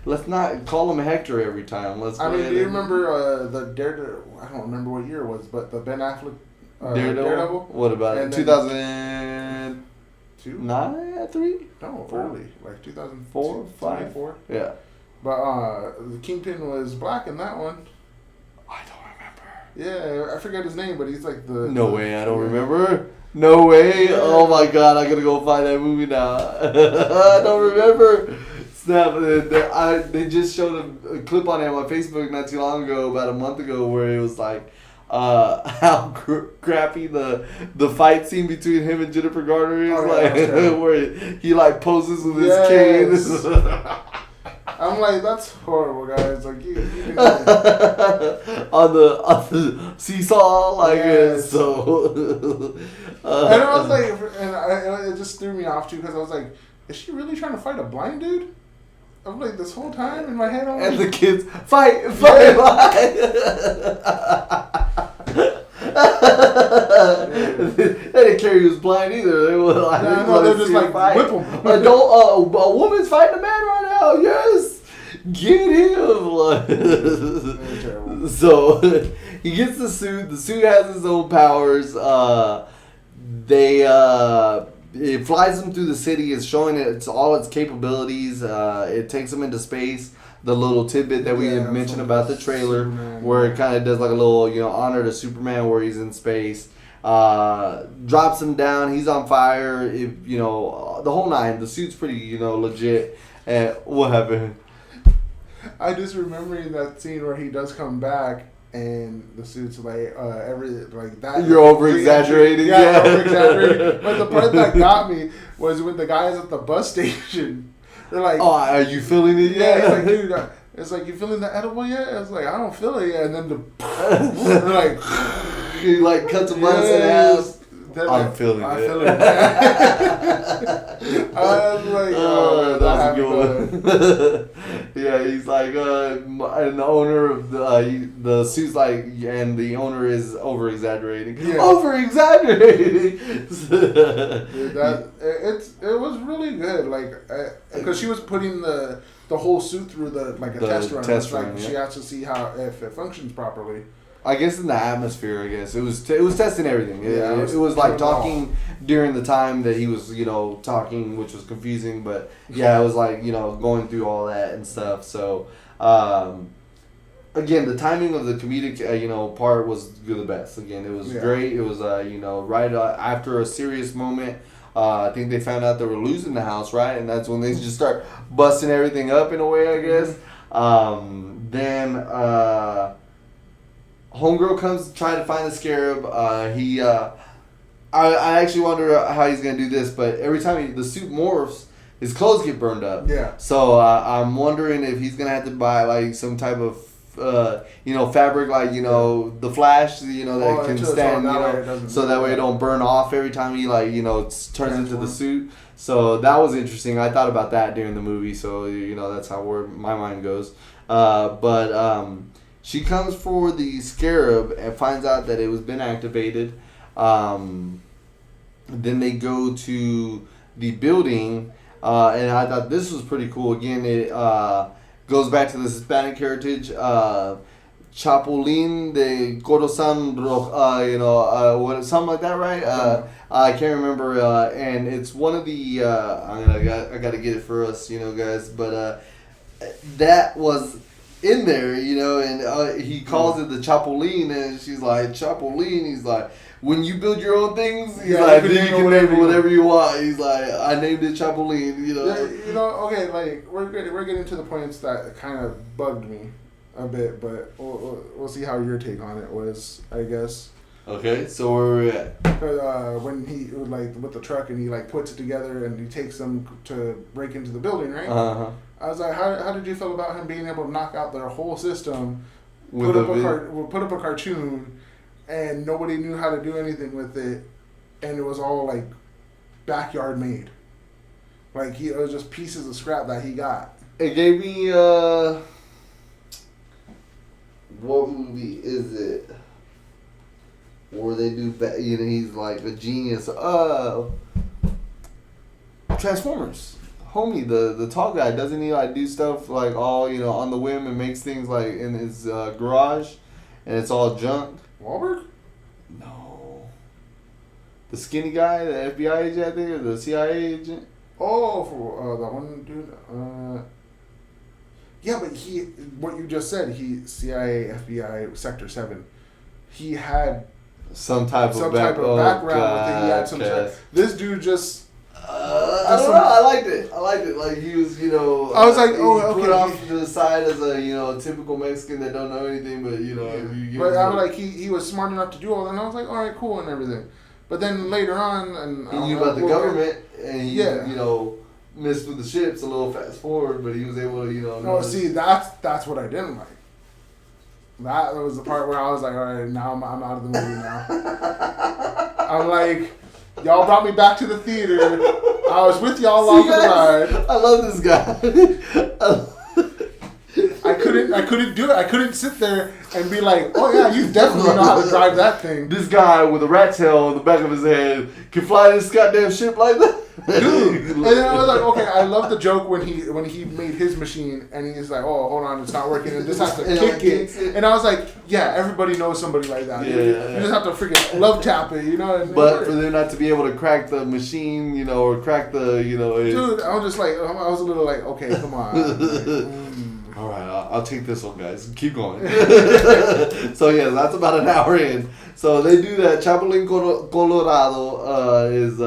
Let's not call him Hector every time. Do you remember the Daredevil? I don't remember what year it was, but the Ben Affleck Daredevil. What about it? 2009, 3? No, early, like 2004, 5, 4. Yeah. But the Kingpin was black in that one. I don't remember. Yeah, I forget his name, but he's like the... No way, I don't remember. No way. Yeah. Oh my god, I gotta go find that movie now. I don't remember. Snap. They just showed a clip on it on my Facebook not too long ago, about a month ago, where it was like how crappy the fight scene between him and Jennifer Garner is, where he like poses with his cane. I'm like, that's horrible, guys. Like you on the seesaw, like so. And I was like, it just threw me off too, because I was like, is she really trying to fight a blind dude? I'm like, this whole time in my head, I'm and like, the kids fight. They didn't care he was blind either. They were like, they're just like, whip him. A woman's fighting a man right now. Yes, get him. So he gets the suit. The suit has its own powers. It flies him through the city. It's showing it's all its capabilities. It takes him into space. The little tidbit that we had mentioned about the trailer, Superman, where it kind of does like a little, honor to Superman, where he's in space. Drops him down. He's on fire. The whole nine. The suit's pretty, legit. And what happened? I just remembering that scene where he does come back. And the suit's like that. You're over exaggerating. Yeah, over exaggerating. But the part that got me was when the guys at the bus station. They're like, "Oh, are you feeling it yet?" Yeah, it's like, dude, it's like, you feeling the edible yet? It's like, I don't feel it yet. And then they're like, he like cuts him in half. I'm feeling it. I was like, that's a good one. Yeah, he's like, and the owner of the suit's like, and the owner is over exaggerating. Yeah. Over exaggerating. Dude, it was really good. Like, because she was putting the whole suit through the test run. Test like run, yeah. she has to see how if it functions properly. I guess in the atmosphere, I guess it was testing everything. Yeah, It was like talking during the time that he was, talking, which was confusing. But yeah, it was like going through all that and stuff. So again, the timing of the comedic part was the best. Again, it was great. It was right after a serious moment. I think they found out they were losing the house, right, and that's when they just start busting everything up in a way, I guess. Then. Homegirl comes to try to find the scarab. I actually wonder how he's gonna do this, but every time the suit morphs, his clothes get burned up. Yeah. So I'm wondering if he's gonna have to buy like some type of fabric, like the Flash, that can stand, so that way it don't burn off every time he turns into the suit. So that was interesting. I thought about that during the movie. So that's where my mind goes. She comes for the scarab and finds out that it was been activated. Then they go to the building, and I thought this was pretty cool. Again, it goes back to the Hispanic heritage. Chapulín de Corazón Rojo, something like that, right? I can't remember. And it's one of the I got to get it for us, guys. But that was in there, and he calls it the Chapulín, and she's like, Chapulín. He's like, when you build your own things, he's like, then you can name it whatever you want. He's like, I named it Chapulín, Okay, like we're getting to the points that kind of bugged me a bit, but we'll see how your take on it was, I guess. Okay, so where are we at? When he with the truck and he puts it together and he takes them to break into the building, right? Uh-huh. I was like, how did you feel about him being able to knock out their whole system, With put up a cartoon, and nobody knew how to do anything with it, and it was all backyard made, it was just pieces of scrap that he got. It gave me what movie is it? Where they do he's like a genius. Transformers. Homie, the tall guy, doesn't he do stuff all on the whim and makes things in his garage, and it's all junk? Wahlberg? No. The skinny guy, the FBI agent, I think, or the CIA agent. Oh, for that one dude. Yeah, but what you just said, CIA, FBI, Sector 7. He had some type of background with it. He had some this dude just. I don't know. I liked it. Like he was, I was like, okay. Put off to the side as a typical Mexican that don't know anything, but But I was like, he was smart enough to do all that, and I was like, all right, cool, and everything. But then later on, and he knew about the government, and he messed with the ships a little fast forward, but he was able to No, see, that's what I didn't like. That was the part where I was like, all right, now I'm out of the movie now. I'm like, y'all brought me back to the theater. I was with y'all along the ride. I love this guy. I couldn't do it. I couldn't sit there and be like, oh yeah, you definitely know how to drive that thing. This guy with a rat tail on the back of his head can fly this goddamn ship like that. Dude. And then I was like, okay, I love the joke when he made his machine and he's like, oh, hold on, it's not working, and this has to kick it. And I was like, yeah, everybody knows somebody like that. Yeah, you just have to freaking love tap it, But for them not to be able to crack the machine, or crack the, Dude, I was just like, I was a little like, okay, come on. All right, I'll take this one, guys. Keep going. So yeah, that's about an hour in. So they do that. Chapulín Colorado is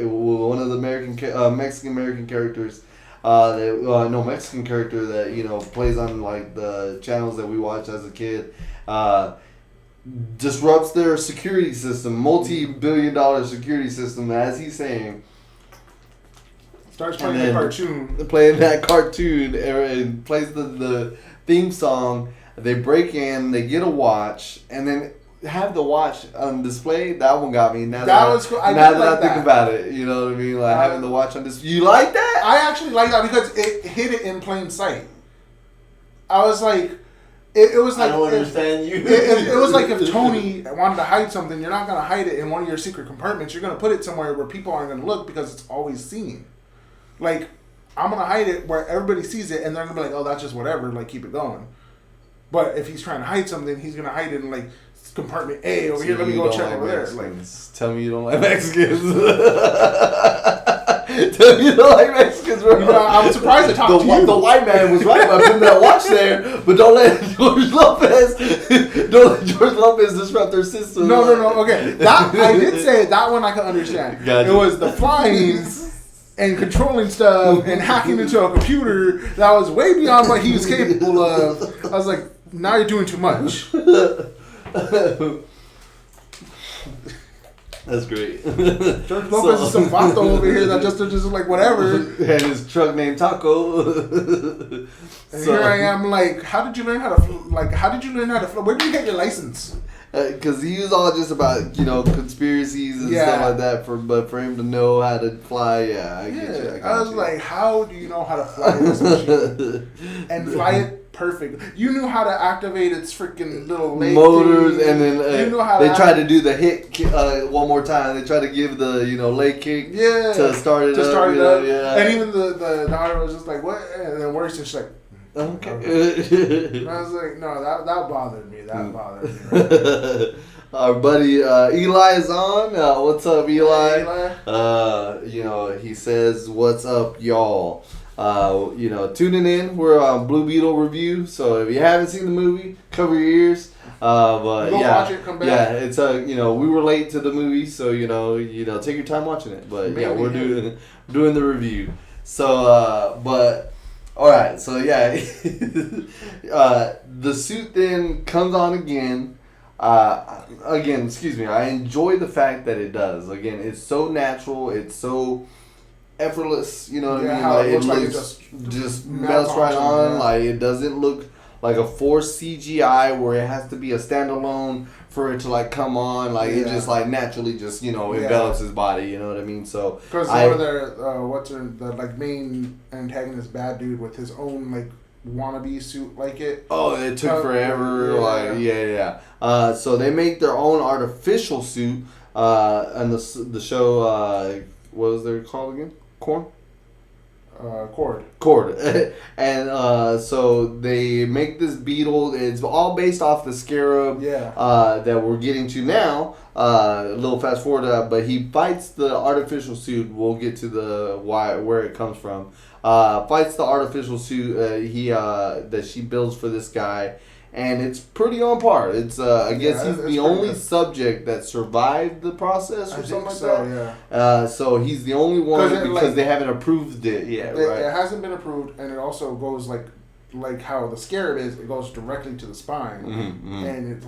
one of the Mexican American characters. Mexican character that plays on the channels that we watch as a kid. Disrupts their security system, multi-billion-dollar security system, as he's saying. Starts playing the cartoon. Playing that cartoon and plays the theme song. They break in, they get a watch, and then have the watch on display. That one got me. Now that was cool. I think about it, you know what I mean? Having the watch on display. You like that? I actually like that because it hid it in plain sight. I was like, it was like I don't understand you. It was like if Tony wanted to hide something, you're not gonna hide it in one of your secret compartments. You're gonna put it somewhere where people aren't gonna look because it's always seen. Like, I'm gonna hide it where everybody sees it, and they're gonna be like, "Oh, that's just whatever." Like, keep it going. But if he's trying to hide something, he's gonna hide it in like compartment A over here. Let me go check over there. Like, tell me you don't like Mexicans. Tell me you don't like Mexicans, bro. You know, I'm surprised I talked to you. The white man was right by putting that watch there, but don't let George Lopez disrupt their system. No. Okay, that I did say that one I can understand. Gotcha. It was the flying and controlling stuff and hacking into a computer that was way beyond what he was capable of. I was like, now you're doing too much. That's great. George Lopez is some vato over here that just like whatever. And his truck named Taco. And here I am, like, how did you learn how to fly? Where did you get your license? Because he was all just about, conspiracies and stuff like that. But for him to know how to fly, I get you. I was like, how do you know how to fly this machine and fly it perfect? You knew how to activate its freaking little leg motors, thing. and then you knew how they tried to do the hit one more time. They tried to give the leg kick to start it up. Yeah. And even the daughter was just like, what? And then worse, she's like, okay. And I was like, no, that bothered me. That bothered me. Right. Our buddy Eli is on. What's up, Eli? Hey, Eli. He says, "What's up, y'all?" Tuning in. We're on Blue Beetle review. So if you haven't seen the movie, cover your ears. But go watch it. Come back. Yeah, it's we were late to the movie, so take your time watching it. But Maybe, we're doing the review. So all right. So the suit then comes on again. Excuse me. I enjoy the fact that it does. Again, it's so natural. It's so effortless. You know what I mean? How it looks like it it just melts right on. Like, it doesn't look like a forced CGI where it has to be a standalone for it to come on. Like, it just naturally just envelops his body. You know what I mean? So because one of their the main antagonist bad dude with his own wannabe suit like it. Oh, it took forever. So they make their own artificial suit. And the show, what was they called again? Cord. And so they make this beetle. It's all based off the scarab that we're getting to now. A little fast forward, but he fights the artificial suit. We'll get to where it comes from. Fights the artificial suit that she builds for this guy. And it's pretty on par. It's I guess he's the only subject that survived the process or something like that. Yeah. So he's the only one because they haven't approved it yet. Right. It hasn't been approved, and it also goes like how the scarab is. It goes directly to the spine, and it's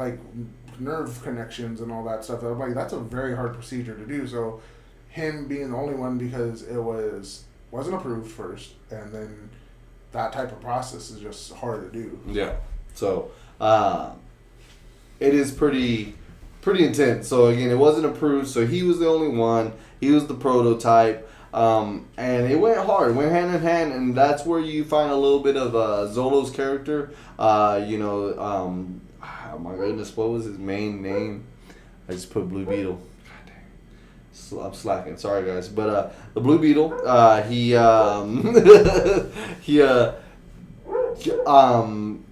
nerve connections and all that stuff. I'm like, that's a very hard procedure to do. So him being the only one because it wasn't approved first, and then that type of process is just hard to do. Yeah. So, it is pretty intense. So again, it wasn't approved. So he was the only one. He was the prototype, and it went hard. It went hand in hand, and that's where you find a little bit of Zolo's character. Oh my goodness, what was his main name? I just put Blue Beetle. God dang, I'm slacking. Sorry guys, but the Blue Beetle, he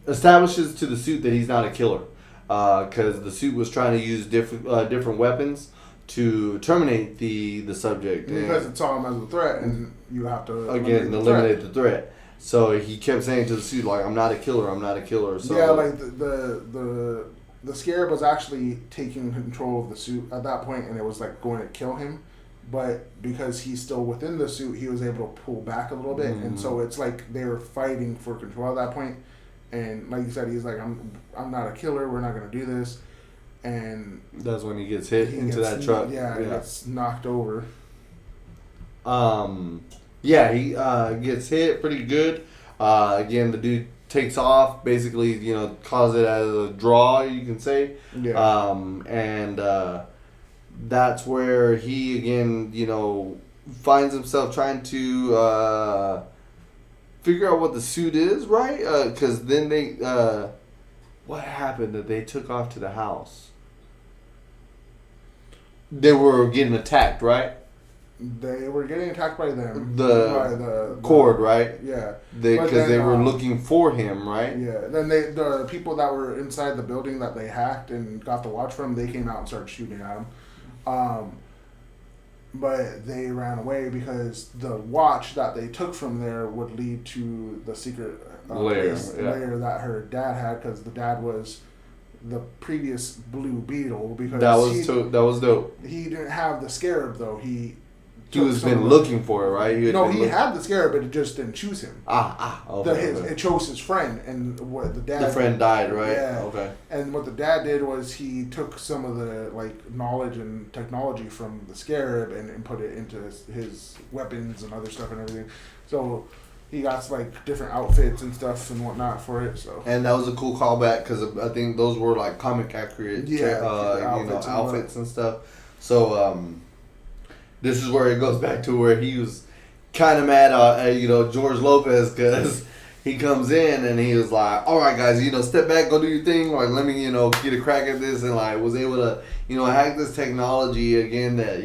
establishes to the suit that he's not a killer, because the suit was trying to use different weapons to terminate the subject. Because it saw him as a threat, and you have to eliminate the threat. So he kept saying to the suit, I'm not a killer, I'm not a killer. So the scarab was actually taking control of the suit at that point, and it was going to kill him. But because he's still within the suit, he was able to pull back a little bit, and so it's like they were fighting for control at that point. And like you said, he's like, I'm not a killer. We're not gonna do this. And that's when he gets hit into that truck. He gets knocked over. He gets hit pretty good. Again, the dude takes off. Basically, calls it as a draw, you can say. Yeah. That's where he again, finds himself trying to figure out what the suit is, right? Because then they, what happened that they took off to the house? They were getting attacked, right? They were getting attacked by them. The the cord, right? Yeah. Because they were looking for him, right? Yeah. Then the people that were inside the building that they hacked and got the watch from, they came out and started shooting at them. But they ran away because the watch that they took from there would lead to the secret lair that her dad had, because the dad was the previous Blue Beetle. Because that was dope. He didn't have the scarab though. He was been looking for it, right? He had the scarab, but it just didn't choose him. Okay. It chose his friend, and what the dad. The friend died, right? Yeah. Okay. And what the dad did was he took some of the knowledge and technology from the scarab and put it into his weapons and other stuff and everything. So he got different outfits and stuff and whatnot for it. So. And that was a cool callback because I think those were comic accurate, outfits and stuff. So. This is where it goes back to where he was kind of mad at, George Lopez, because he comes in and he was like, all right, guys, step back, go do your thing. Let me, get a crack at this. And, was able to, hack this technology again that,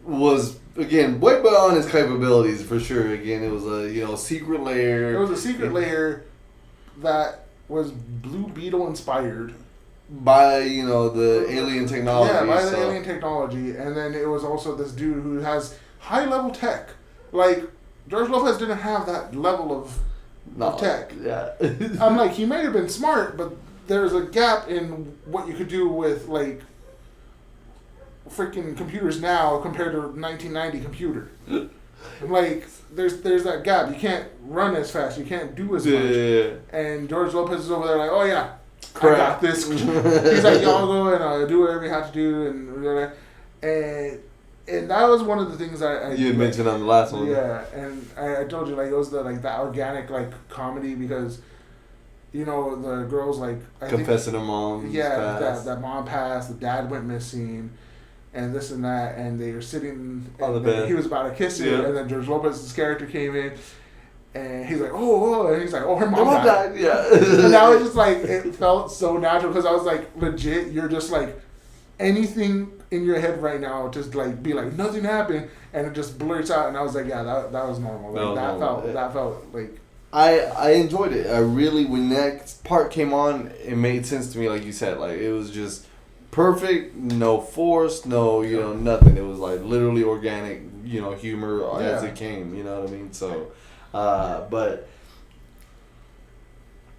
was, again, way beyond his capabilities for sure. Again, it was a, secret lair. It was a secret lair that was Blue Beetle inspired. By, the alien technology. Yeah, by the alien technology. And then it was also this dude who has high-level tech. George Lopez didn't have that level of tech. Yeah. I'm he may have been smart, but there's a gap in what you could do with, freaking computers now compared to 1990 computer. There's that gap. You can't run as fast. You can't do as much. Yeah. And George Lopez is over there oh, yeah. Correct. I got this. He's y'all go and do whatever you have to do, and that was one of the things you had mentioned on the last one. Yeah, and I told you it was the that organic comedy because, the girls confessing her mom. Yeah, that mom passed. The dad went missing, and this and that, and they were sitting on the bed. He was about to kiss her, and then George Lopez's character came in. And he's oh, and he's her mom died. Yeah. And that was just it felt so natural because I was legit, you're just anything in your head right now, just be nothing happened, and it just blurts out, and I was yeah, that was normal. That felt I enjoyed it. I really, when that part came on, it made sense to me, like you said. It was just perfect, no force, no, nothing. It was literally organic, humor as it came. You know what I mean? So. But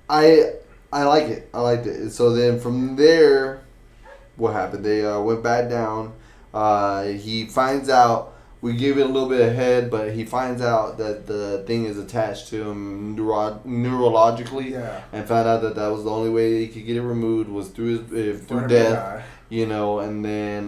I like it. I liked it. So then from there, what happened? They went back down. He finds out. We gave it a little bit ahead, but he finds out that the thing is attached to him neurologically, and found out that was the only way he could get it removed was through death. And then.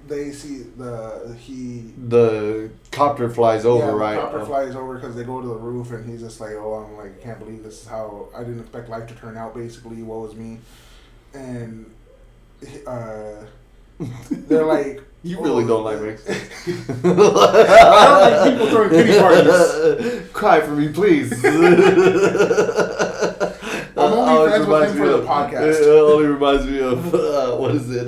They see the copter flies over, right? The copter flies over because they go to the roof, and he's just I'm I can't believe this is how I didn't expect life to turn out. Basically, woe is me, and they're you really don't like Mexicans. I don't like people throwing pity parties. Cry for me, please. I'm only friends with him for the podcast. It only reminds me of what is it?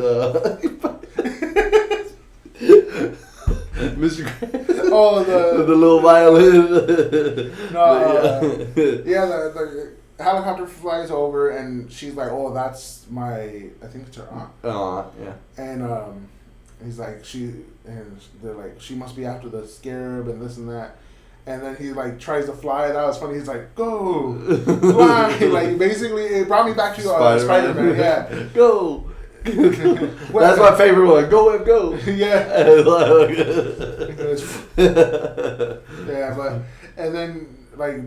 Mr. Oh, the little violin. The helicopter flies over, and she's oh, that's my, I think it's her aunt. Yeah. And he's they're she must be after the scarab and this and that. And then he tries to fly. That was funny. He's go, fly. Basically, it brought me back to Spider-Man. Yeah, go. That's my favorite one. Go and go. Yeah. Yeah, but and then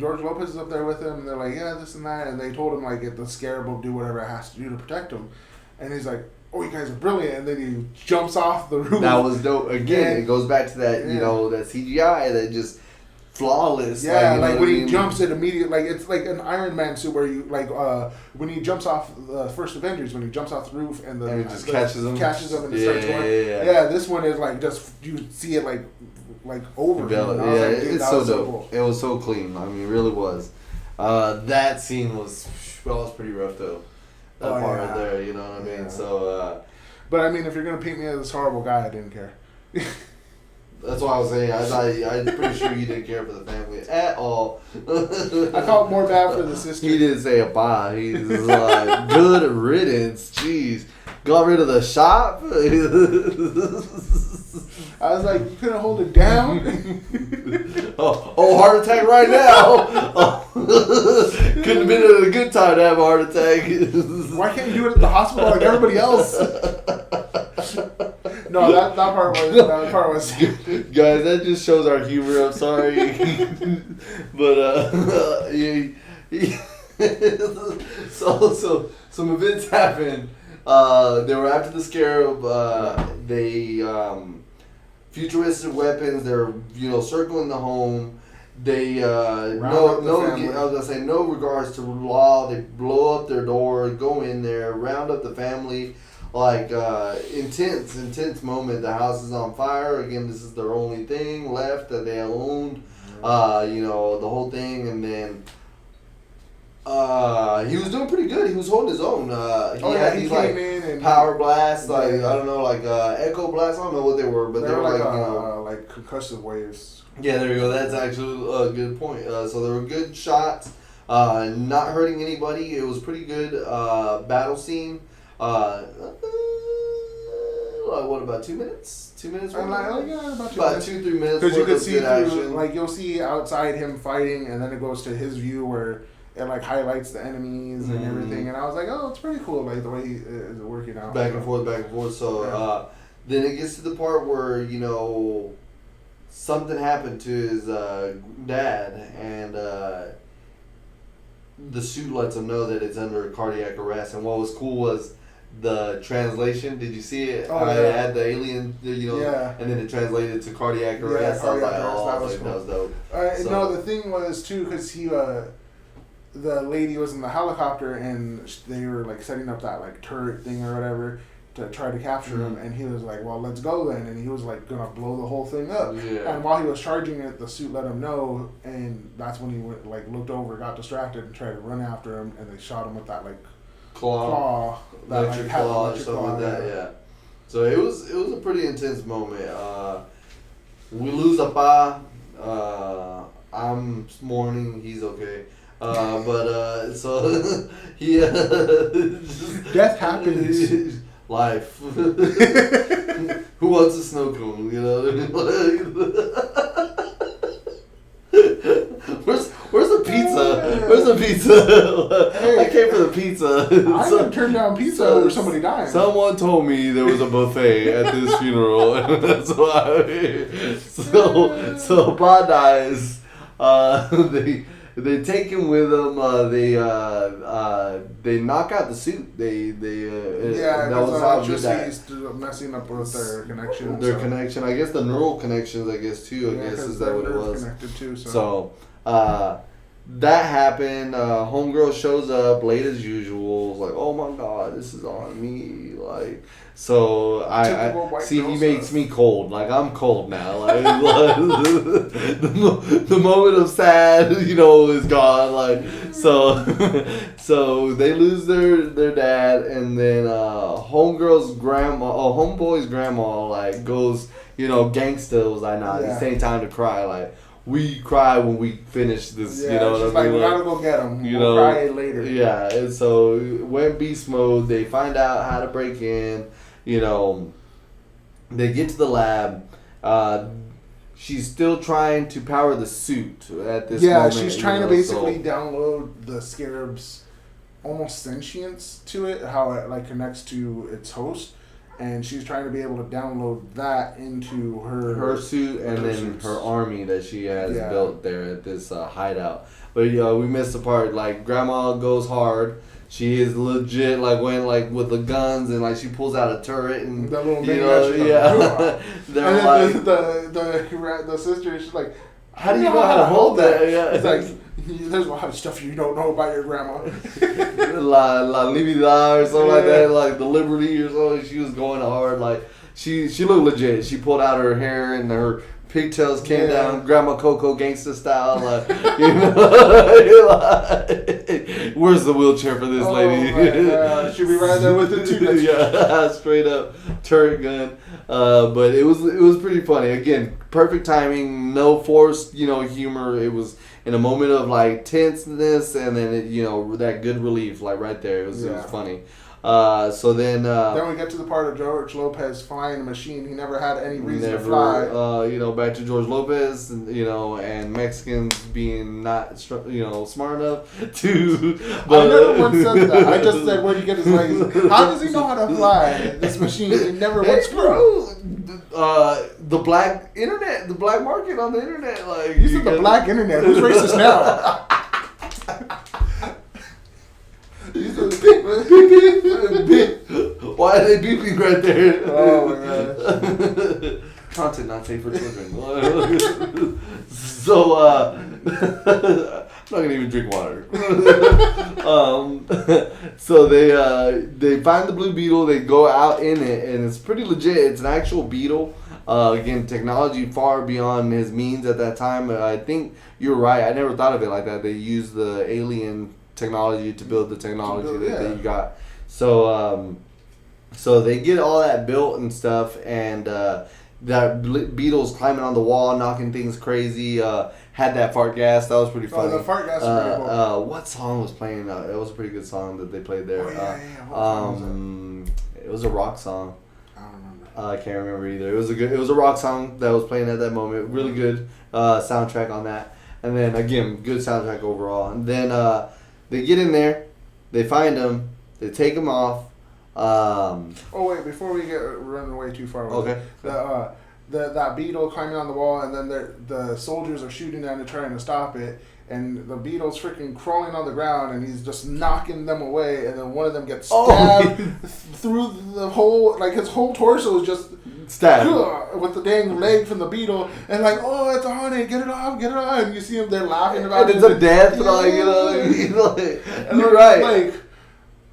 George Lopez is up there with him, and they're yeah, this and that, and they told him the scarab will do whatever it has to do to protect him, and he's oh, you guys are brilliant, and then he jumps off the roof. That was dope. Again, it goes back to that that CGI that just flawless. Yeah, you know like what when I he mean? jumps, it immediately like it's like an Iron Man suit where you like when he jumps off the first Avengers when he jumps off the roof and And it just catches him. and it Yeah, starts going. yeah. Yeah, this one is like just you see it like over. Yeah, and I was like, dude, it's that so was dope. cool. It was so clean. I mean, it really was. That scene was pretty rough though. That part right there, you know what I mean? Yeah. So. But I mean, if you're gonna paint me as this horrible guy, I didn't care. That's what I was saying. I'm pretty sure he didn't care for the family at all. I felt more bad for the sister. He didn't say a bye. He's like, good riddance. Jeez. Got rid of the shop? I was like, you couldn't hold it down? heart attack right now. Couldn't have been at a good time to have a heart attack. Why can't you do it at the hospital like everybody else? No, that part was Guys, that just shows our humor. I'm sorry. But so some events happened. They were after the Scarab. They futuristic weapons. They're circling the home. They no regards to law. They blow up their door, go in there, round up the family. Like intense moment. The house is on fire again. This is their only thing left that they owned. The whole thing, and then he was doing pretty good. He was holding his own. He came in and power blast, I don't know, echo blast. I don't know what they were, but they were like concussive waves. Yeah, there you go. That's actually a good point. So there were good shots, not hurting anybody. It was pretty good battle scene. What about 2 minutes? 2 minutes? About 2-3 minutes. Because you could see action. you'll see outside him fighting, and then it goes to his view where it highlights the enemies and everything. And I was like, oh, it's pretty cool, the way he is working out. Back and forth. So then it gets to the part where something happened to his dad, and the suit lets him know that it's under cardiac arrest. And what was cool was the translation. Did you see it? I had the alien, and then it translated to cardiac arrest. I was like, that was dope. No, the thing was too, because the lady was in the helicopter and they were setting up that turret thing or whatever to try to capture him, and he was like, well, let's go then, and he was gonna blow the whole thing up. And while he was charging it, the suit let him know, and that's when he went looked over, got distracted, and tried to run after him, and they shot him with that claw, electric claw or something like that. Yeah. So it was a pretty intense moment. We lose a pa. I'm mourning. He's okay. But so he death happens. Life. Who wants a snow cone? Where's the pizza? Where's the pizza? Hey, I came for the pizza. I didn't turn down pizza over somebody dying. Someone told me there was a buffet at this funeral, and that's why. So Pa dies. They take him with them. They knock out the suit. That was how electricity's messing up with their connection. Connection. I guess the neural connections. I guess too. I guess is that what it was. Connected too. So that happened. Homegirl shows up late as usual. Like, oh my god, this is on me. So I see. He makes me cold. I'm cold now. The moment of sad, is gone. So they lose their dad, and then homeboy's grandma goes, gangsta. Was like, nah, this ain't time to cry. We cry when we finish this. Yeah, what I mean? We gotta go get him. We'll cry later. Yeah, and so went beast mode. They find out how to break in. They get to the lab. She's still trying to power the suit at this moment. Yeah, she's trying to basically download the Scarab's almost sentience to it, how it connects to its host, and she's trying to be able to download that into her suit and then her army that she has built there at this hideout. But we missed the part. Grandma goes hard. She is legit went with the guns, and she pulls out a turret and that little yeah. and then the sister, she's like, How do you know how to hold that? Yeah. It's like, there's a lot of stuff you don't know about your grandma. La Libida or something like that, like the Liberty or something. She was going hard. Like she looked legit. She pulled out her hair and her pigtails came down, Grandma Coco gangsta style. Like, you know, like, where's the wheelchair for this lady? She'll be right there with it too. Yeah, straight up turret gun. But it was pretty funny. Again, perfect timing, no forced, humor. It was in a moment of like tenseness, and then that good relief, like right there. It was funny. So then we get to the part of George Lopez flying a machine. He never had any reason to fly. Back to George Lopez, and Mexicans being not, smart enough to. But, I never once said that. I just said, where do you get his legs? How does he know how to fly this machine? He never once flew. The black internet, the black market on the internet, like you said, the black internet. Who's racist now? Why are they beeping right there? Oh my gosh. Content not safe for children. So I'm not gonna even drink water. So they find the Blue Beetle. They go out in it, and it's pretty legit. It's an actual beetle. Again, technology far beyond his means at that time. I think you're right. I never thought of it like that. They used the alien technology to build the technology that you got. So so they get all that built and stuff, and that Beetle's climbing on the wall, knocking things crazy. Had that fart gas. That was pretty funny. Oh, the fart gas was pretty cool. What song was playing? It was a pretty good song that they played there. It was a rock song. I don't remember. I can't remember either. It was a rock song that was playing at that moment. Really good soundtrack on that. And then again, good soundtrack overall. And then they get in there, they find him, they take him off. Oh wait, before we run away too far. Okay. That beetle climbing on the wall, and then the soldiers are shooting at it, trying to stop it, and the beetle's freaking crawling on the ground, and he's just knocking them away, and then one of them gets stabbed through the whole, like his whole torso is just stabbed with the dang leg from the beetle, and like, oh, it's a honey, get it off, and you see him there laughing about it. And it's a death, like, you're right. Like,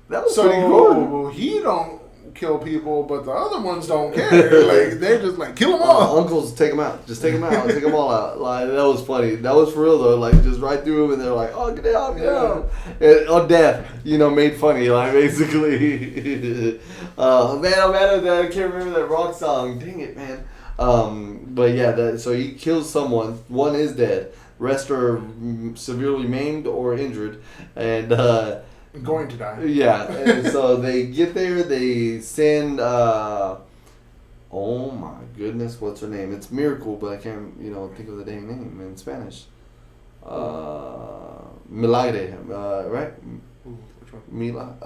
that was pretty cool. He don't kill people, but the other ones don't care. Like, they're just like, kill them all. Uncles, take them out. Just take them out. Take them all out. Like, that was funny. That was for real though. Like, just right through them, and they're like, oh, get out, get out. And death, made funny. Like, basically. Man, I'm mad at that. I can't remember that rock song. Dang it, man. But yeah, so he kills someone. One is dead. Rest are severely maimed or injured, and going to die. Yeah, and so they get there. They send. Oh my goodness, what's her name? It's Miracle, but I can't think of the dang name in Spanish. Milagre, right? Which one? Mila,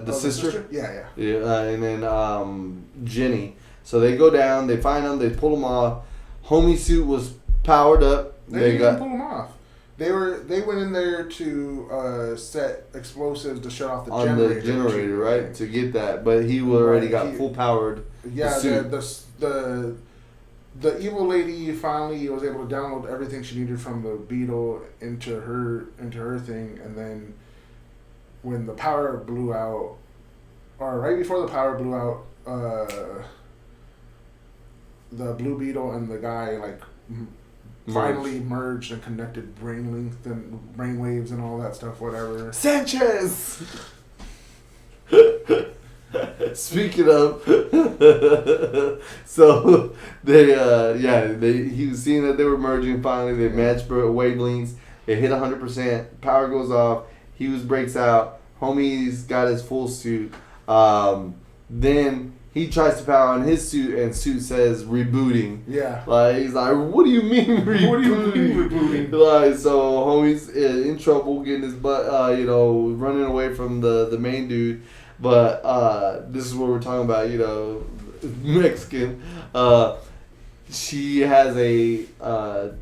the sister. Yeah. Yeah, and then Jenny. So they go down. They find him. They pull him off. Homie suit was powered up. They didn't pull him off. They went in there to set explosives to shut off the generator. On the generator, right? To get that, but he already got full powered. Yeah, the evil lady finally was able to download everything she needed from the Beetle into her thing, and then when the power blew out, or right before the power blew out, the Blue Beetle and the guy finally merged and connected brain waves and all that stuff, whatever. Sanchez! Speaking of, so he was seeing that they were merging finally. They matched wavelengths. They hit 100%. Power goes off. Hughes breaks out. Homie's got his full suit. Then he tries to power on his suit, and suit says rebooting. Yeah. Like, he's like, what do you mean rebooting? What do you mean rebooting? Like, so homie's in trouble, getting his butt, running away from the main dude. But this is what we're talking about, Mexican. She has a like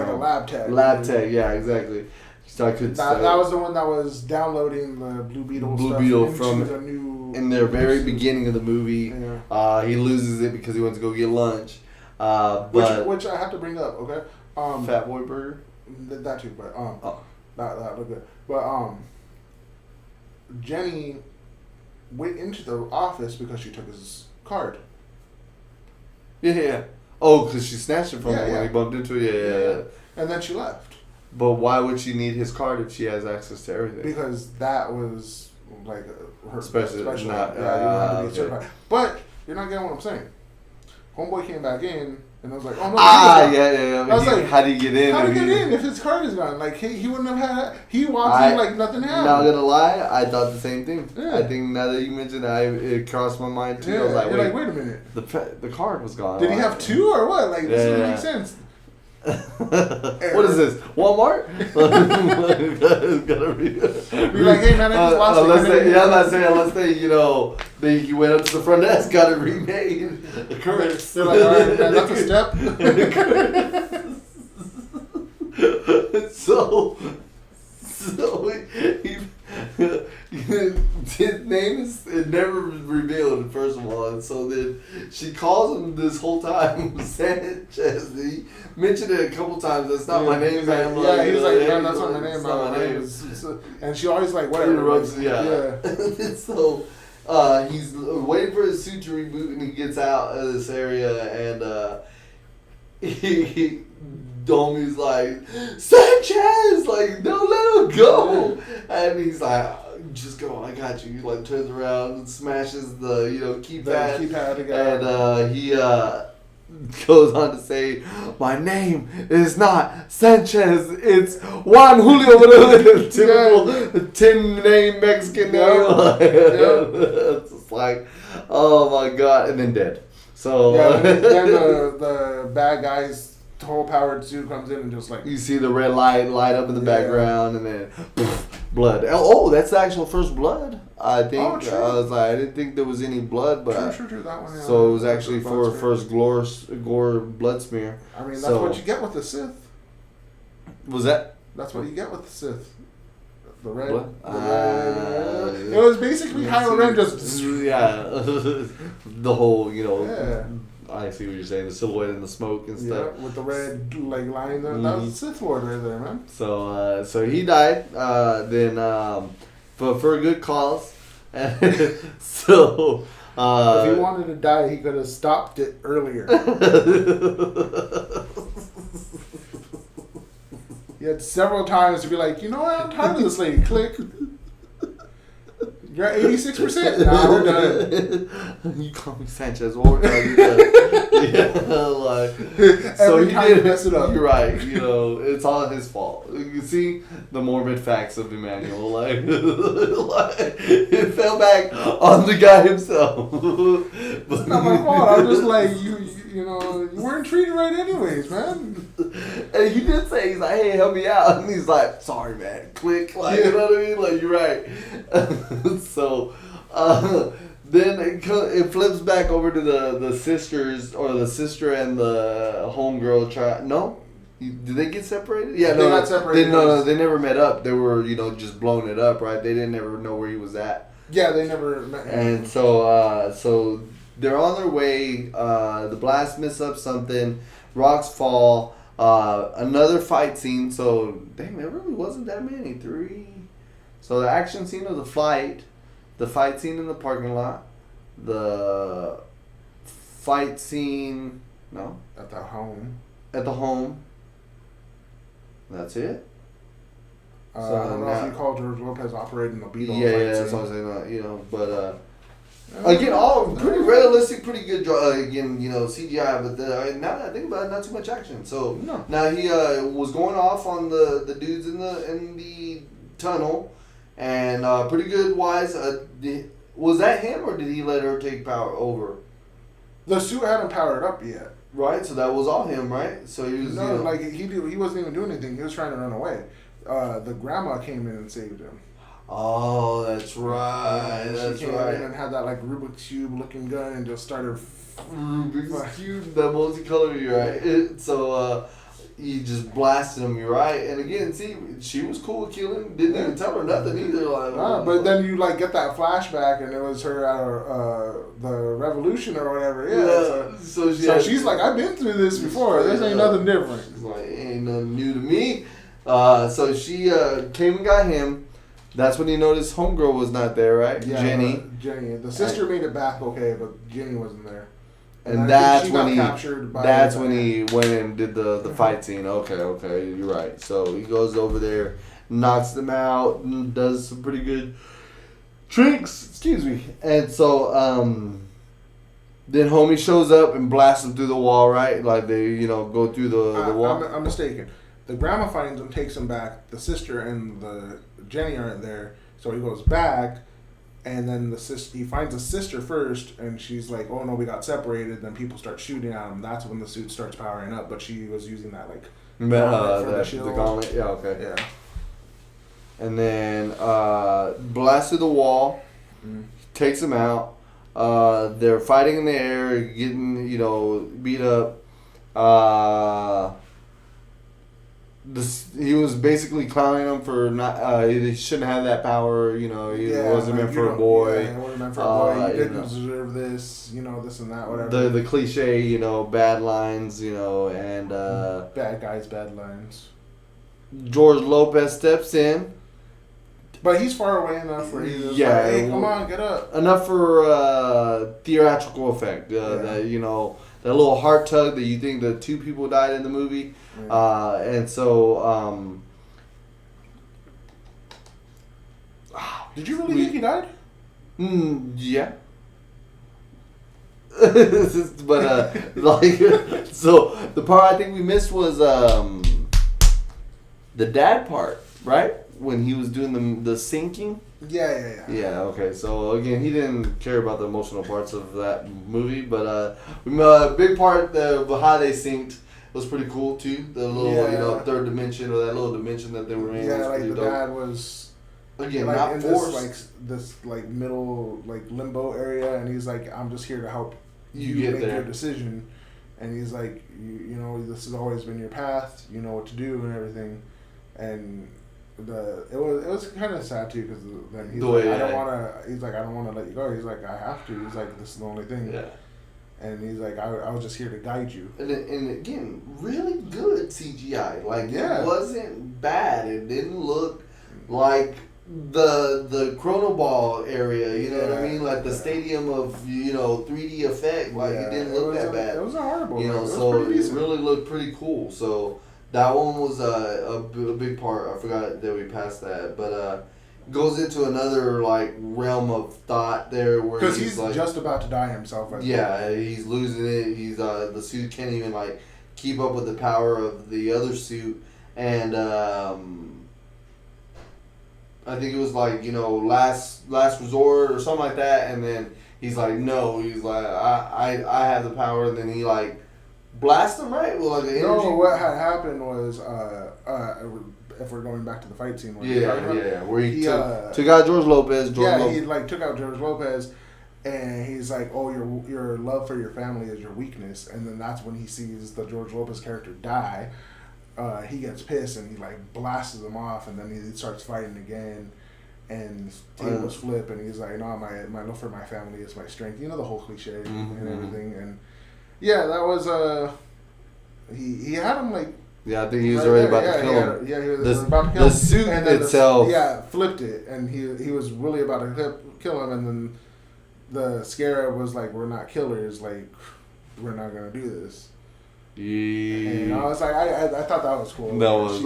a lab tech. Lab tech, yeah, exactly. So that was the one that was downloading the Blue Beetle from the new in the very beginning of the movie. Yeah. He loses it because he wants to go get lunch. But which I have to bring up. Okay. Fat Boy Burger. That too, but that looked good. But Jenny went into the office because she took his card. Yeah. Oh, because she snatched it from him when Yeah. he bumped into it. Yeah. And then she left. But why would she need his card if she has access to everything? Because that was like her Special. Not, you don't have to be okay. certified. But you're not getting what I'm saying. Homeboy came back in and I was like, oh no. Yeah. I was like, how do you get in? How do you get in if his card is gone? Like he wouldn't have had. He walked in like nothing happened. Not gonna lie, I thought the same thing. Yeah. I think now that you mentioned it, it crossed my mind too. Yeah, I was like, wait a minute. The card was gone. Did he have two or what? Like this doesn't make sense. What is this? Walmart? Gotta be like, hey man, I just lost it. Unless he went up to the front desk, got it remade. The current. They're like, all right, man, that's a step. So his name is never revealed, first of all, and so then she calls him this whole time Sanchez. He mentioned it a couple times. That's not my name, man. Yeah, he was like, man, that's not my name. My name is, and she always like whatever. So he's waiting for his suit to reboot, and he gets out of this area, and he Domi's like, Sanchez, like, don't let him go. And he's like, just go, I got you. He like turns around and smashes the keypad again. And he goes on to say, my name is not Sanchez, it's Juan Julio. Typical 10-name Mexican name. It's just like, oh my god, and then dead. So then the bad guys. Whole powered suit comes in and just like you see the red light up in the background, and then blood. Oh, that's the actual first blood. I think. Oh, true. I was like, I didn't think there was any blood, but true. That one. Yeah. So it was actually for first gore blood smear. I mean, that's what you get with the Sith. Was that? That's what you get with the Sith. The red. What? It was basically Kylo Ren just. The whole, Yeah. I see what you're saying. The silhouette and the smoke and stuff. Yeah, with the red line there. That was Sith Lord right there, man. So he died. Then for a good cause. So if he wanted to die, he could have stopped it earlier. He had several times to be like, you know what? I'm tired of this lady. Click. You're at 86%. Nah, we're done. You call me Sanchez one more time. So every time you mess it up. You're right. It's all his fault. You can see the morbid facts of Emmanuel. It fell back on the guy himself. It's not my fault. I'm just like you weren't treated right anyways, man. And he did say, he's like, hey, help me out. And he's like, sorry, man. Click. You know what I mean? Like, you're right. So, then it flips back over to the sisters, or the sister and the homegirl. No? Did they get separated? Yeah, they got separated. No, they never met up. They were, just blowing it up, right? They didn't ever know where he was at. Yeah, they never met him. And so they're on their way. The blast miss up something. Rocks fall. Another fight scene. So, dang, there really wasn't that many. 3. So the action scene of the fight scene in the parking lot, the fight scene, at the home. That's it. I don't know if you call George Lopez operating the Beetle. Yeah, that's what I'm saying. But again, all pretty realistic, pretty good. Again, CGI, but now that I think about it, not too much action. So now he was going off on the dudes in the tunnel, and pretty good wise. Was that him, or did he let her take power over? The suit hadn't powered up yet. Right, so that was all him, right? So he was he wasn't even doing anything. He was trying to run away. The grandma came in and saved him. Oh, that's right. She came in and had that Rubik's Cube looking gun and just started. Rubik's Cube, the multicolor. You're right. So he just blasted him. You're right. And again, see, she was cool with killing. Didn't even tell her nothing either. Like, but then you like get that flashback, and it was her at the revolution or whatever. Yeah. So she's like, I've been through this before. This ain't nothing different. She's like, ain't nothing new to me. So she came and got him. That's when he noticed homegirl was not there, right? Yeah, Jenny. Jenny. The sister made it back okay, but Jenny wasn't there. And that's when he went and did the fight scene. Okay, you're right. So he goes over there, knocks them out, and does some pretty good tricks. Excuse me. And so then homie shows up and blasts him through the wall, right? Like they, go through the wall. I'm mistaken. The grandma finds him, takes him back. The sister and the Jenny aren't there, so he goes back. And then he finds the sister first, and she's like, "Oh no, we got separated." Then people start shooting at him. That's when the suit starts powering up. But she was using that the gauntlet. Yeah, okay. Yeah. And then blasts through the wall, takes him out. They're fighting in the air, getting beat up. He was basically clowning him for not. He shouldn't have that power. He wasn't meant for a boy. Yeah, it wasn't meant for a boy. He didn't deserve this. This and that. Whatever. The cliche. Bad lines. And bad guys, bad lines. George Lopez steps in. But he's far away enough where he's hey, come on, get up. Enough for theatrical effect. That little heart tug that you think the two people died in the movie. And so, did you really think he died? Yeah. But so the part I think we missed was the dad part, right? When he was doing the sinking. Yeah. Yeah, okay. So, again, he didn't care about the emotional parts of that movie, but a big part of how they synced was pretty cool, too. The little, third dimension, or that little dimension that they were in. Yeah, was the dope. dad was... Again, not in forced. This middle, limbo area, and he's like, I'm just here to help you make your decision. And he's like, this has always been your path, you know what to do and everything. And... It was kind of sad too because then he's like, I don't want to let you go. He's like, I have to. He's like, this is the only thing. Yeah. And he's like, I was just here to guide you. And again, really good CGI. It wasn't bad. It didn't look like the Chrono Ball area. You know what I mean? Like the stadium of 3D effect. It didn't look that bad. It was a horrible. So it really looked pretty cool. So. That one was a big part. I forgot that we passed that, but goes into another realm of thought there where because he's just about to die himself. He's losing it. He's the suit can't even keep up with the power of the other suit, and I think it was last resort or something like that. And then he's like, no, he's like, I have the power, and then he blast him, right? Well, the energy. No, what had happened was, if we're going back to the fight scene, where he took out George Lopez. He took out George Lopez, and he's like, "Oh, your love for your family is your weakness," and then that's when he sees the George Lopez character die. He gets pissed and he blasts him off, and then he starts fighting again, and tables flip, and he's like, "No, my love for my family is my strength." The whole cliche and everything, and. Yeah, that was he had him I think he was already about to kill him. He was about to kill him. The suit itself. Flipped it, and he was really about to kill him, and then the Scarab was like, "We're not killers, we're not gonna do this." Yeah. And I was like, I thought that was cool. That was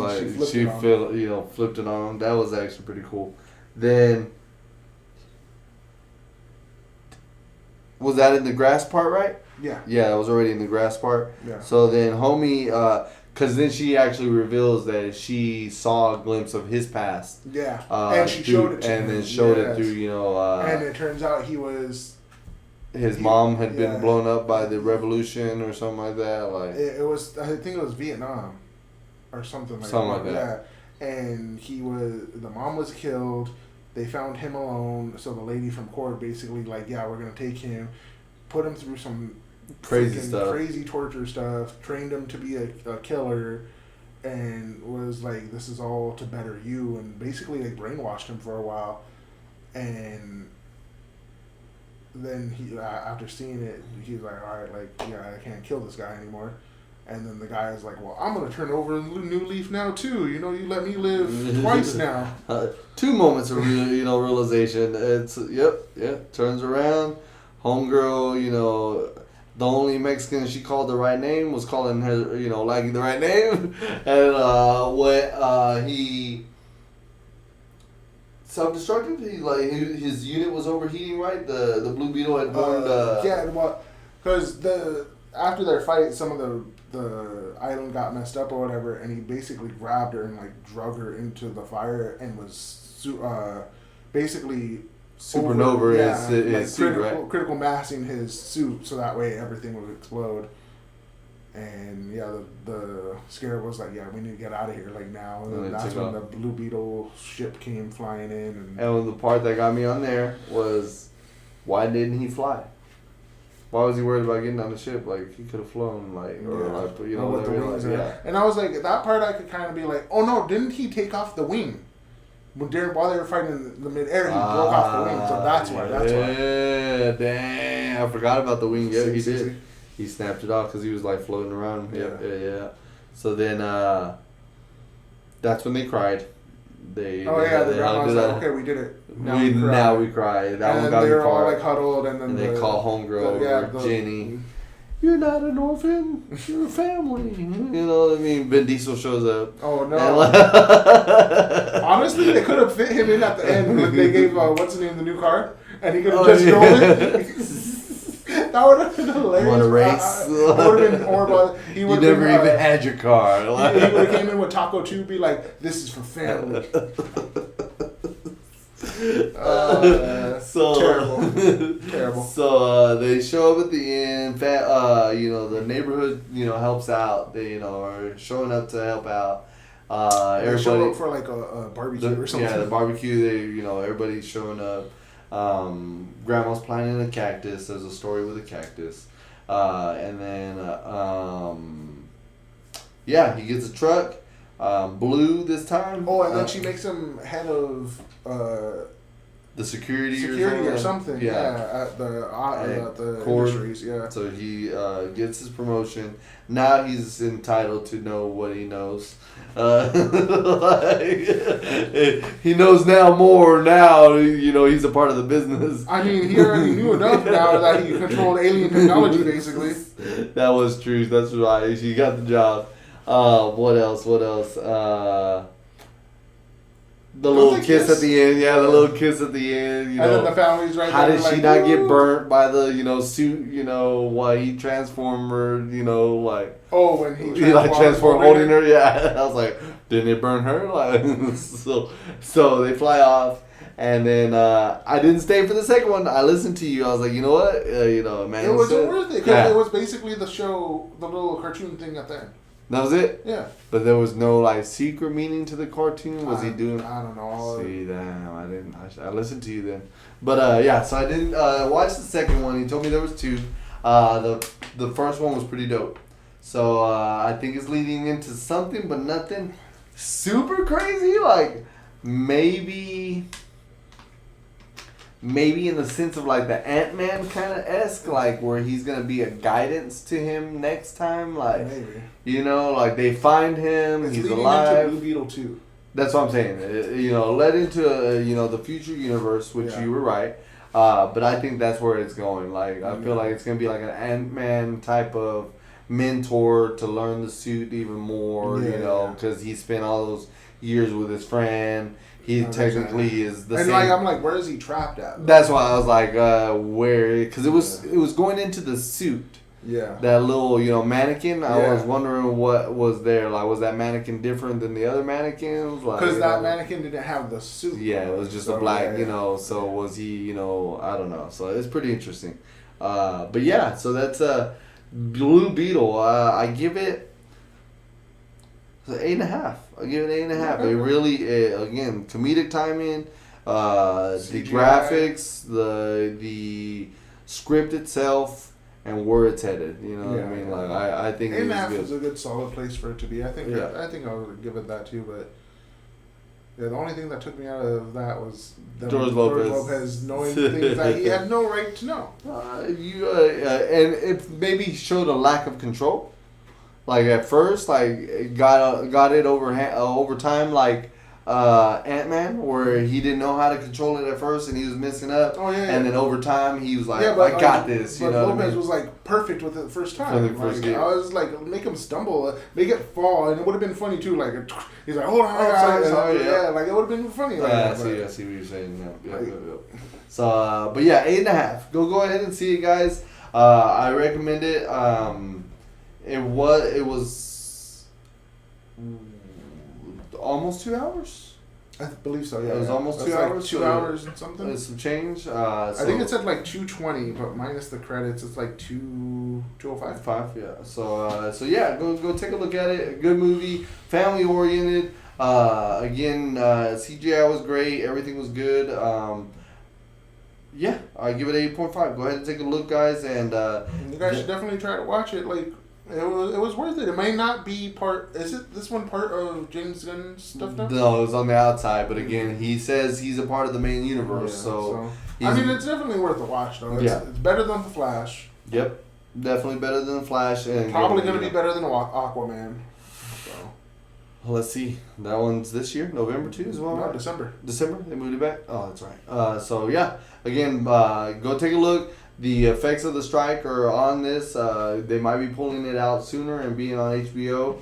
she flipped it on him. That was actually pretty cool. Then was that in the grass part, right? Yeah. Yeah, it was already in the grass part. Yeah. So then homie, because then she actually reveals that she saw a glimpse of his past. Yeah. And she showed it to him. And then showed it through, and it turns out he was... His mom had been blown up by the revolution or something like that. It was, I think it was Vietnam or something like that. Something like that. Yeah. And the mom was killed. They found him alone. So the lady from court basically we're going to take him, put him through some... crazy torture stuff, trained him to be a killer, and was like, "This is all to better you," and basically like brainwashed him for a while, and then he after seeing it, he's like, "All right, like yeah, I can't kill this guy anymore." And then the guy is like, "Well, I'm gonna turn over a new leaf now too. You know, you let me live twice now." 2 moments of realization. It's turns around. Homegirl, the only Mexican she called the right name was calling her, Laggy the right name, and when he self-destructed, his unit was overheating, right? The Blue Beetle had warned. Yeah, well, because after their fight, some of the island got messed up or whatever, and he basically grabbed her and like drug her into the fire and was basically supernova his suit, critical massing his suit so that way everything would explode. And yeah, the Scarab was like, "Yeah, we need to get out of here like now." And then that's when the Blue Beetle ship came flying in. And the part that got me on there was, why didn't he fly? Why was he worried about getting on the ship? Like, he could have flown, And I was like, that part I could kind of be like, oh no, didn't he take off the wing? While they were fighting in the midair, he broke off the wing, so that's why. Yeah, dang, I forgot about the wing. Yeah, he did. See. He snapped it off because he was like floating around. Yeah. So then, that's when they cried. The grandma was like, "Okay, we did it. Now we cry." That one got me. They were all like huddled, and then they call homegirl over, Jenny. "You're not an orphan. You're a family." You know what I mean? Vin Diesel shows up. Oh no! Honestly, they could have fit him in at the end when they gave what's his name the new car, and he could have just drove it. That would have been hilarious. Want to race? Would have been horrible. You never even had your car. He would have came in with Taco 2, be like, "This is for family." Terrible. So they show up at the end. The neighborhood, helps out. They, are showing up to help out. They show up for like a barbecue or something. Yeah, the barbecue. They, everybody's showing up. Grandma's planting a cactus. There's a story with a cactus. And then, he gets a truck. Blue this time. Oh, and then she makes him head of the security or something. Yeah, at the industries. Yeah. So he gets his promotion. Now he's entitled to know what he knows. He knows now more. Now he's a part of the business. I mean, he already knew enough now that he controlled alien technology, basically. That was true. That's right. He got the job. What else? The little kiss at the end. Yeah, the little kiss at the end. And then the family's right there. How did she not get burnt by the, suit, while he transformed her, like... Oh, when he transformed holding her? Yeah. I was like, didn't it burn her? Like, so they fly off. And then I didn't stay for the second one. I listened to you. I was like, you know what? Man. It wasn't worth it. Because it was basically the show, the little cartoon thing at the end. That was it? Yeah. But there was no secret meaning to the cartoon? Was he doing? I don't know. See, damn, I didn't. I listened to you then. But so I didn't watch the second one. He told me there was 2. The first one was pretty dope. So I think it's leading into something, but nothing super crazy. Like maybe in the sense of like the Ant-Man kind of esque, like where he's gonna be a guidance to him next time, like maybe. Like they find him, it's he's leading alive. Into Blue Beetle 2. That's what I'm saying. Led into the future universe, which you were right. But I think that's where it's going. Like I feel like it's gonna be like an Ant-Man type of mentor to learn the suit even more. Because he spent all those years with his friend. He technically is the same. And I'm like, where is he trapped at? That's why I was like, where? Because it was going into the suit. Yeah. That little, mannequin. I was wondering what was there. Like, was that mannequin different than the other mannequins? Because that mannequin didn't have the suit. Yeah, it was just a black, So was he, I don't know. So it's pretty interesting. But yeah, so that's Blue Beetle. I give it 8.5. I'll give it 8.5. It really, again, comedic timing, the graphics, the script itself, and where it's headed. You know what I Yeah, mean? yeah. Like I think it was 8.5 good. is a good solid place for it to be. I think Yeah. I think I would give it that too, but yeah, the only thing that took me out of that was George Lopez. knowing things that he had no right to know. And it maybe showed a lack of control. Like at first, like it got it over time, like Ant-Man, where he didn't know how to control it at first, and he was messing up. Oh, yeah, And yeah. then over time, he was like, Yeah, but "I got this." You But know what I Lopez mean? was like perfect with it the first time. From the first Like, game. I was like, make him stumble, make it fall, and it would have been funny too. Like he's like, hold on, sorry, yeah, like it would have been funny. Like Yeah, that, I see what you're saying. Yeah. So, but yeah, 8.5. Go ahead and see it, guys. I recommend it. It was almost 2 hours. I believe so. Yeah, It was almost That's 2 like hours. 2 hours and something. There's some change. I think it said like 220, but minus the credits, it's like 205. 5, yeah. So yeah, go take a look at it. A good movie, family oriented. Again, CGI was great. Everything was good. Yeah, I give it 8.5. Go ahead and take a look, guys, and You guys should definitely try to watch it. Like it was worth it. It may not be part. Is it this one part of James Gunn's stuff now? No, it was on the outside, but again, he says he's a part of the main universe. Yeah, so I mean, it's definitely worth a watch though. It's better than the Flash. Yep, definitely better than the Flash, and Probably going to be better than Aquaman. So. Let's see, that one's this year, November too, as well. No, Right? December. They moved it back. Oh, that's right. So yeah, again, go take a look. The effects of the strike are on this. They might be pulling it out sooner and being on HBO.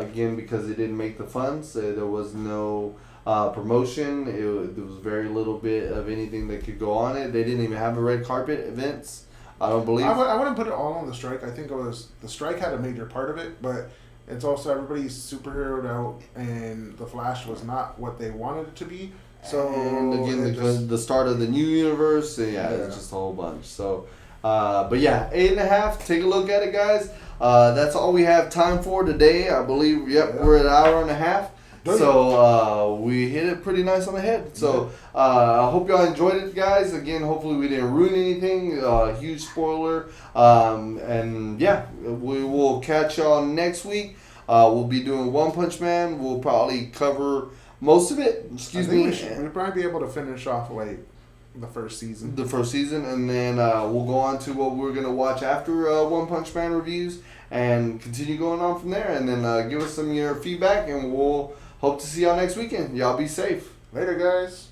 Again, because it didn't make the funds. There was no promotion. There was very little bit of anything that could go on it. They didn't even have a red carpet events. I don't believe. I wouldn't put it all on the strike. I think it was the strike had a major part of it, but it's also everybody's superheroed out, and the Flash was not what they wanted it to be. So and again, the start of the new universe, it's just a whole bunch. So, but yeah, 8.5. Take a look at it, guys. That's all we have time for today. I believe. Yep, we're at an hour and a half. So we hit it pretty nice on the head. So I hope y'all enjoyed it, guys. Again, hopefully we didn't ruin anything. Huge spoiler. And yeah, we will catch y'all next week. We'll be doing One Punch Man. We'll probably cover most of it. Excuse me. We'll probably be able to finish off like the first season. And then we'll go on to what we're gonna watch after One Punch Man reviews, and continue going on from there. And then give us some of your feedback, and we'll hope to see y'all next weekend. Y'all be safe. Later, guys.